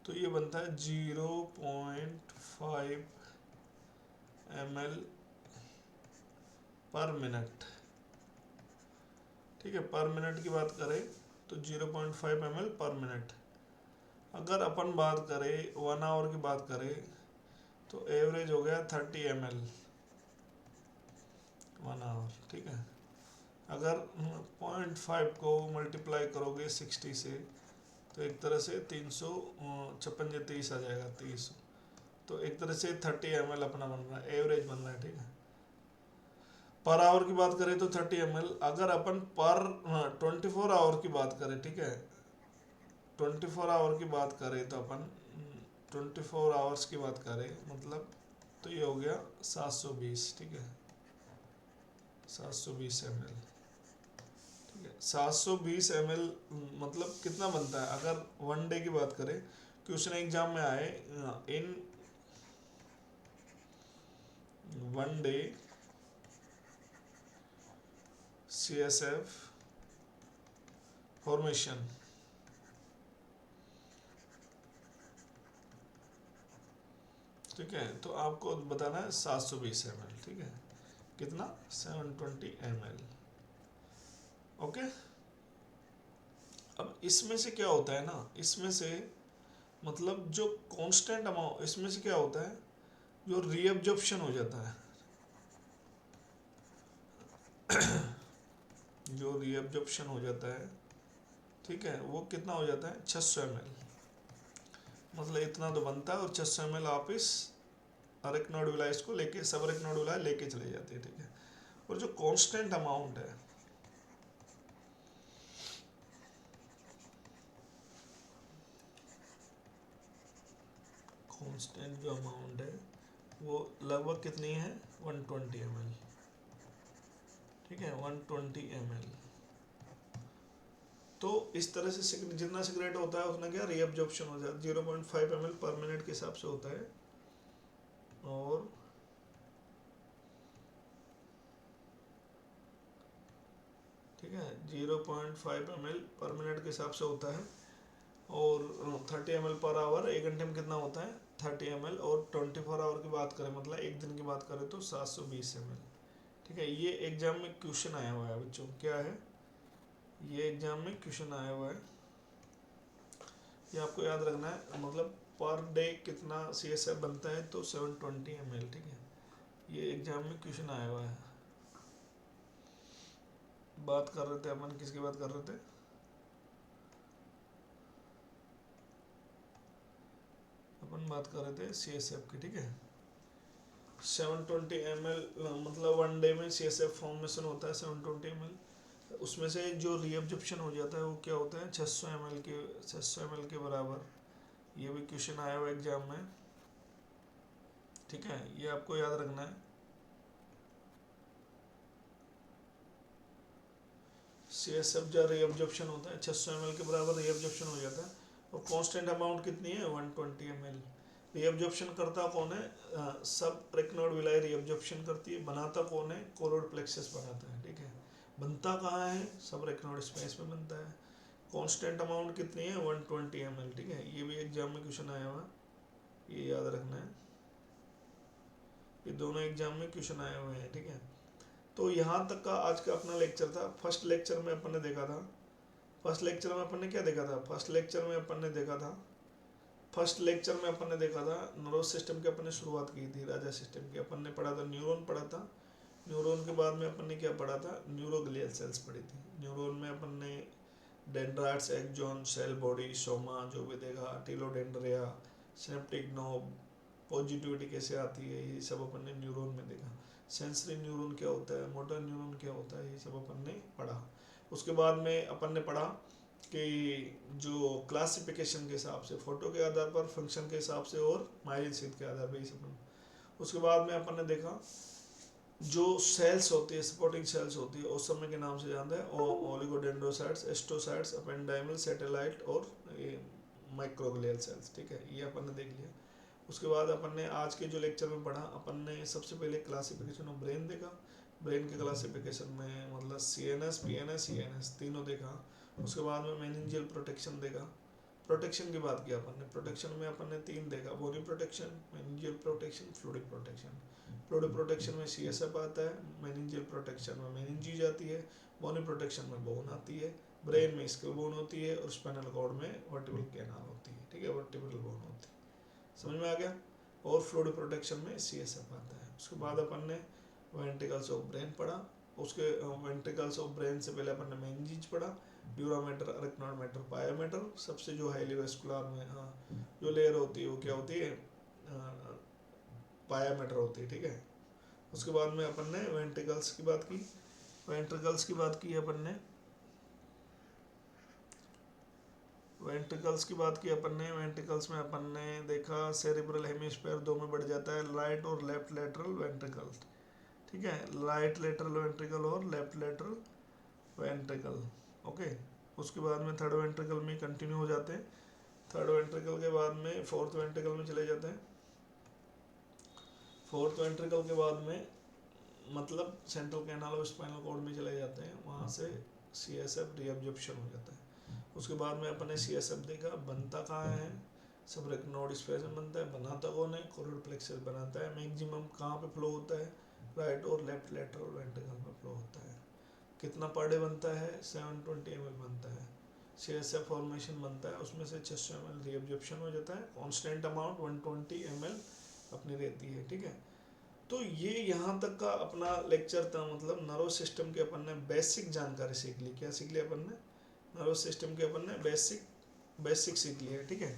Speaker 1: तो ये बनता है 0.5 ml पर मिनट, ठीक है। पर मिनट की बात करें तो 0.5 ml पर मिनट। अगर अपन बात करें 1 आवर की बात करें तो एवरेज हो गया 30 ml 1 आवर, ठीक है। अगर 0.5 को मल्टीप्लाई करोगे 60 से तो एक तरह से 356 या 30 आ जाएगा, 30। तो एक तरह से 30 ml अपना बन रहा है, एवरेज बन रहा है, ठीक है। पर आवर की बात करें तो 30 ml। अगर अपन पर 24 आवर की बात करें, ठीक है, 24 आवर की बात करें तो अपन 24 आवर्स की बात करें मतलब, तो ये हो गया 720, ठीक है, 720 ml, ठीक है। 720 ml मतलब कितना बनता है, अगर 1 डे की बात करें, क्वेश्चन एग्जाम में आए इन 1 डे CSF फॉर्मेशन, ठीक है, तो आपको बताना है 720 ml, ठीक है, कितना 720 ml, ओके। अब इसमें से क्या होता है ना, इसमें से मतलब जो कांस्टेंट अमाउंट, इसमें से क्या होता है, जो रीअब्जॉर्प्शन हो जाता है, जो रीअब्जॉर्प्शन हो जाता है, ठीक है, वो कितना हो जाता है 600 ml, मतलब इतना तो बनता है, और 600 ml आप इस अरेक्नोड इसको लेके, सब अरेक्नोड लेके चले जाते हैं, ठीक है। और जो कांस्टेंट अमाउंट है, कांस्टेंट जो अमाउंट है वो लगभग कितनी है 120 ml, ठीक है, 120 ml। तो इस तरह से जितना सिगरेट होता है उतना क्या रीअब्जॉर्प्शन हो जाता है, 0.5 ml पर मिनट के हिसाब से होता है, और ठीक है 0.5 ml पर मिनट के हिसाब से होता है, और 30 ml पर आवर, 1 घंटे में कितना होता है 30 ml, और 24 आवर की बात करें मतलब एक दिन की बात करें तो 720 ml, ठीक है। ये एग्जाम में क्वेश्चन आया हुआ है बच्चों, क्या है, ये एग्जाम में क्वेश्चन आया हुआ है, ये आपको याद रखना है, मतलब पर डे कितना CSF बनता है तो 720 ml, ठीक है, ये एग्जाम में क्वेश्चन आया हुआ है। बात कर रहे थे अपन, किसकी बात कर रहे थे, अपन बात कर रहे थे CSF की, ठीक है। 720 ml मतलब 1 डे में CSF फॉर्मेशन होता है 720 ml, उसमें से जो रीअब्जॉर्प्शन हो जाता है वो क्या होता है 600 ml के बराबर। ये भी क्वेश्चन आया हुआ एग्जाम में, ठीक है, ये आपको याद रखना है। CSF जो रीअब्जॉर्प्शन होता है 600 ml के बराबर रीअब्जॉर्प्शन हो जाता है, और कांस्टेंट अमाउंट कितनी है 120 ml। रीअब्जॉर्प्शन करता कौन है, सब रेक्नोड विलाई रीअब्जॉर्प्शन करती है, बनाता कौन है, कोरोड प्लेक्सस बनाता है, ठीक है। बनता कहाँ है, सब रेक्नोड स्पेस में बनता है। कांस्टेंट अमाउंट कितनी है 120 ml, ठीक है, ये भी एग्जाम में क्वेश्चन आया हुआ, ये याद रखना है, ये दोनों एग्जाम में क्वेश्चन आए हुए हैं, ठीक है। तो यहाँ तक का आज का अपना लेक्चर था। फर्स्ट लेक्चर में अपन ने देखा था, फर्स्ट लेक्चर में अपन ने क्या देखा था, फर्स्ट लेक्चर में अपन ने देखा था, फर्स्ट लेक्चर में अपन ने देखा था नर्वस सिस्टम की अपन ने शुरुआत की थी, राजा सिस्टम की अपन ने पढ़ा था, न्यूरॉन पढ़ा था, न्यूरॉन के बाद में अपन ने क्या पढ़ा था, न्यूरोग्लियल सेल्स पढ़ी थी। न्यूरॉन में अपन ने dendrites, axon, cell body, soma जो भी देखा, टीलोडेंड्रिया, सिनेप्टिक नोब, पॉजिटिविटी कैसे आती है, ये सब अपन ने न्यूरॉन में देखा। सेंसरी न्यूरॉन क्या होता है, मोटर न्यूरॉन क्या होता है, ये सब अपन ने पढ़ा। उसके बाद में अपन ने पढ़ा कि जो क्लासिफिकेशन के हिसाब से, फोटो के आधार पर, फंक्शन के हिसाब से और माइल शीट के आधार पर ये सब। उसके बाद में अपन ने देखा जो सेल्स होती है, सपोर्टिंग सेल्स होती है, उस समय के नाम से जानते हैं ओलिगोडेंड्रोसाइट्स, एस्ट्रोसाइट्स, अपेंडाइमल, सैटेलाइट और माइक्रोग्लियल सेल्स। ठीक है, ये अपन ने देख लिया। उसके बाद अपन ने आज के जो लेक्चर में पढ़ा, अपन ने सबसे पहले क्लासिफिकेशन ऑफ ब्रेन देखा। ब्रेन के क्लासिफिकेशन में मतलब CNS, PNS, ENS तीनों देखा। उसके बाद में मेनिंजियल प्रोटेक्शन देखा। प्रोटेक्शन की बात की अपन ने, प्रोटेक्शन में अपन ने 3 देखा, bony protection, meningeal protection, fluidic protection. Fluidic protection में CSF आता है, मेनिंजियल प्रोटेक्शन में मेनिंजीज आती है, बोनी प्रोटेक्शन में बोन आती है, ब्रेन में स्केल बोन होती है और स्पाइनल कॉर्ड में वर्टिब्रल कैनाल होती है। ठीक है, वर्टिब्रल बोन होती है, समझ में आ गया। और फ्लूइड प्रोटेक्शन में CSF आता है। उसके बाद अपन ने वेंट्रिकल्स ऑफ ब्रेन पढ़ा। उसके वेंट्रिकल्स ऑफ ब्रेन से पहले अपन ने मेनिंजीज पढ़ा, ड्यूरा मैटर, अरेक्नॉइड मैटर, पाया मैटर। सबसे जो हाईली वेस्कुलर में जो लेयर होती है वो क्या होती है, पाया मैटर होती है। ठीक है, उसके बाद में अपन ने वेंट्रिकल्स की बात की। वेंट्रिकल्स की बात की अपन ने, वेंट्रिकल्स की बात की अपन ने। वेंट्रिकल्स में अपन ने देखा सेरिब्रल हेमिस्फीयर 2 में बढ़ जाता है, राइट और लेफ्ट लेटरल वेंट्रिकल। ठीक है, राइट लेटरल वेंट्रिकल और लेफ्ट लेटरल वेंट्रिकल। ओके, उसके बाद में थर्ड वेंट्रिकल में कंटिन्यू हो जाते हैं। थर्ड वेंट्रिकल के बाद में फोर्थ वेंट्रिकल में चले जाते हैं। फोर्थ वेंट्रिकल के बाद में मतलब सेंट्रल कैनाल और स्पाइनल कॉर्ड में चले जाते हैं, वहाँ से CSF रीअब्जॉर्प्शन हो जाता है। उसके बाद में अपन ने CSF देखा, बनता कहाँ है, सबरेक्नोइड स्पेस में बनता है, बनाता कौन है, कोरोइड प्लेक्सस बनाता है। मैक्सिमम कहाँ पे फ्लो होता है, राइट और लेफ्ट लेटरल वेंट्रिकल में फ्लो होता है। कितना पर डे बनता है, 720 ml बनता है। CSF फॉर्मेशन बनता है, उसमें से 600 ml रीअब्जॉर्प्शन हो जाता है। कांस्टेंट अमाउंट 120 ml अपनी रहती है। ठीक है, तो ये यहाँ तक का अपना लेक्चर था। मतलब नर्वस सिस्टम के अपन ने बेसिक जानकारी सीख ली। क्या सीख लिया अपन ने, नर्वस सिस्टम के अपन ने बेसिक सीख लिया है। ठीक है,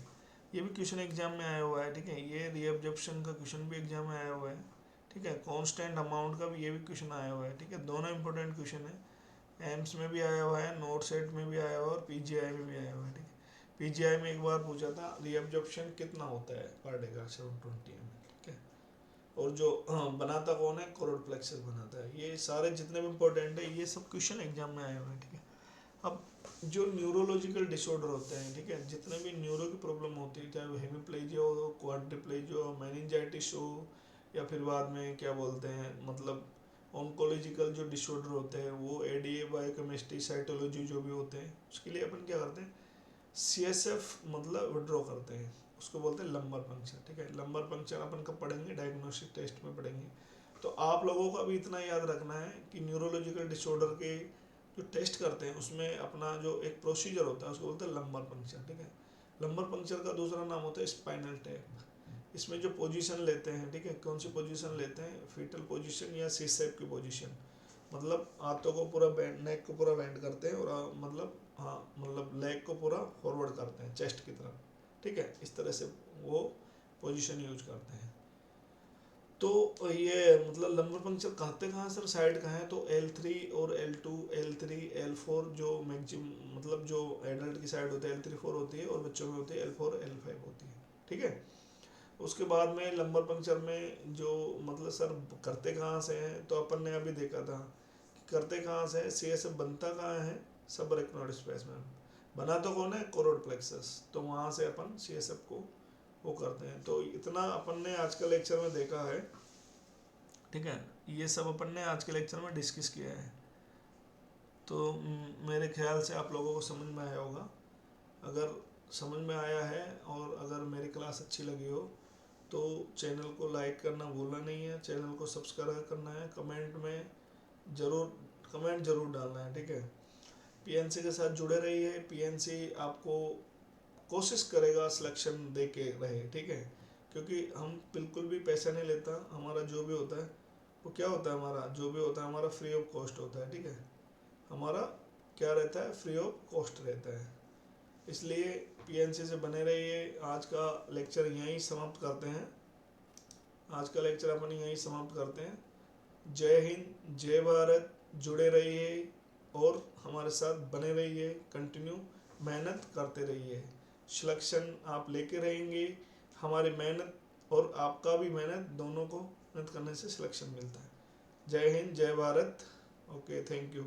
Speaker 1: ये भी क्वेश्चन एग्जाम में आया हुआ है। ठीक है, ये रीअब्जॉर्प्शन का क्वेश्चन भी एग्जाम में आया हुआ है। ठीक है, कांस्टेंट अमाउंट का भी ये भी क्वेश्चन आया हुआ है। ठीक है, दोनों इंपॉर्टेंट क्वेश्चन है। एम्स में भी आया हुआ है, नोट सेट में भी आया हुआ है और PGI में भी आया हुआ है। ठीक है, PGI में एक बार पूछा था रीअब्जॉर्प्शन कितना होता है पर डे का, 720 ml। ठीक है, और जो बनाता कौन है, कोरोइड प्लेक्सस बनाता है। ये सारे जितने भी इंपॉर्टेंट है, ये सब क्वेश्चन एग्जाम में आए हुए हैं। ठीक है, अब जो न्यूरोलॉजिकल डिसऑर्डर होते हैं, ठीक है, जितने भी न्यूरो की प्रॉब्लम होती है, चाहे वो हेमिप्लेजिया हो, क्वाड्रिप्लेजिया हो, मेनिंजाइटिस हो, या फिर बाद में क्या बोलते हैं मतलब ऑन्कोलॉजिकल जो डिसऑर्डर होते हैं, वो ADA, बायोकेमिस्ट्री, साइटोलॉजी जो भी होते हैं, उसके लिए अपन क्या करते हैं, CSF मतलब विड्रॉ करते हैं, उसको बोलते हैं लंबर पंक्चर। ठीक है, लंबर पंक्चर अपन कब पढ़ेंगे, डायग्नोस्टिक टेस्ट में पढ़ेंगे। तो आप लोगों को अभी इतना याद रखना है कि न्यूरोलॉजिकल डिसऑर्डर के जो टेस्ट करते हैं उसमें अपना जो एक प्रोसीजर होता है उसको बोलते हैं लंबर पंक्चर। ठीक है, लंबर पंक्चर का दूसरा नाम होता है स्पाइनल टैप। इसमें जो पोजीशन लेते हैं, ठीक है, कौन सी पोजीशन लेते हैं, फीटल पोजीशन या सी शेप की पोजीशन। मतलब हाथों को पूरा बेंड, नेक को पूरा बेंड करते हैं और मतलब मतलब लेग को पूरा फॉरवर्ड करते हैं चेस्ट की तरफ। ठीक है, इस तरह से वो पोजीशन यूज करते हैं। तो ये मतलब लंबर पंक्चर कहते कहाँ सर, साइड कहाँ है, तो L3 और L2, L3, L4 जो मैक्सिमम मतलब जो एडल्ट की साइड होती है L3, 4 होती है और बच्चों में होती है L4, L5 होती है। ठीक है, उसके बाद में लंबर पंक्चर में जो मतलब सर करते कहाँ से हैं, तो अपन ने अभी देखा था कि करते कहाँ से है, CSF बनता कहाँ है, सबरेक्नोइड स्पेस में। बना तो कौन है, कोरोइड प्लेक्सस, तो वहाँ से अपन CSF को वो करते हैं। तो इतना अपन ने आज का लेक्चर में देखा है। ठीक है, ये सब अपन ने आज के लेक्चर में डिस्कस किया है। तो मेरे ख्याल से आप लोगों को समझ में आया होगा। अगर समझ में आया है और अगर मेरी क्लास अच्छी लगी हो तो चैनल को लाइक करना भूलना नहीं है, चैनल को सब्सक्राइब करना है, कमेंट में कमेंट जरूर डालना है। ठीक है, PNC के साथ जुड़े रहिए। PNC आपको कोशिश करेगा सिलेक्शन दे के रहे। ठीक है, क्योंकि हम बिल्कुल भी पैसा नहीं लेता, हमारा जो भी होता है वो क्या होता है, हमारा जो भी होता है हमारा फ्री ऑफ कॉस्ट होता है। ठीक है, हमारा क्या रहता है, फ्री ऑफ कॉस्ट रहता है। इसलिए PNC से बने रहिए। आज का लेक्चर यहीं समाप्त करते हैं। आज का लेक्चर अपन यहीं समाप्त करते हैं। जय हिंद, जय भारत। जुड़े रहिए और हमारे साथ बने रहिए। कंटिन्यू मेहनत करते रहिए, सिलेक्शन आप लेके रहेंगे। हमारी मेहनत और आपका भी मेहनत, दोनों को मेहनत करने से सिलेक्शन मिलता है। जय हिंद, जय भारत। Okay, thank you.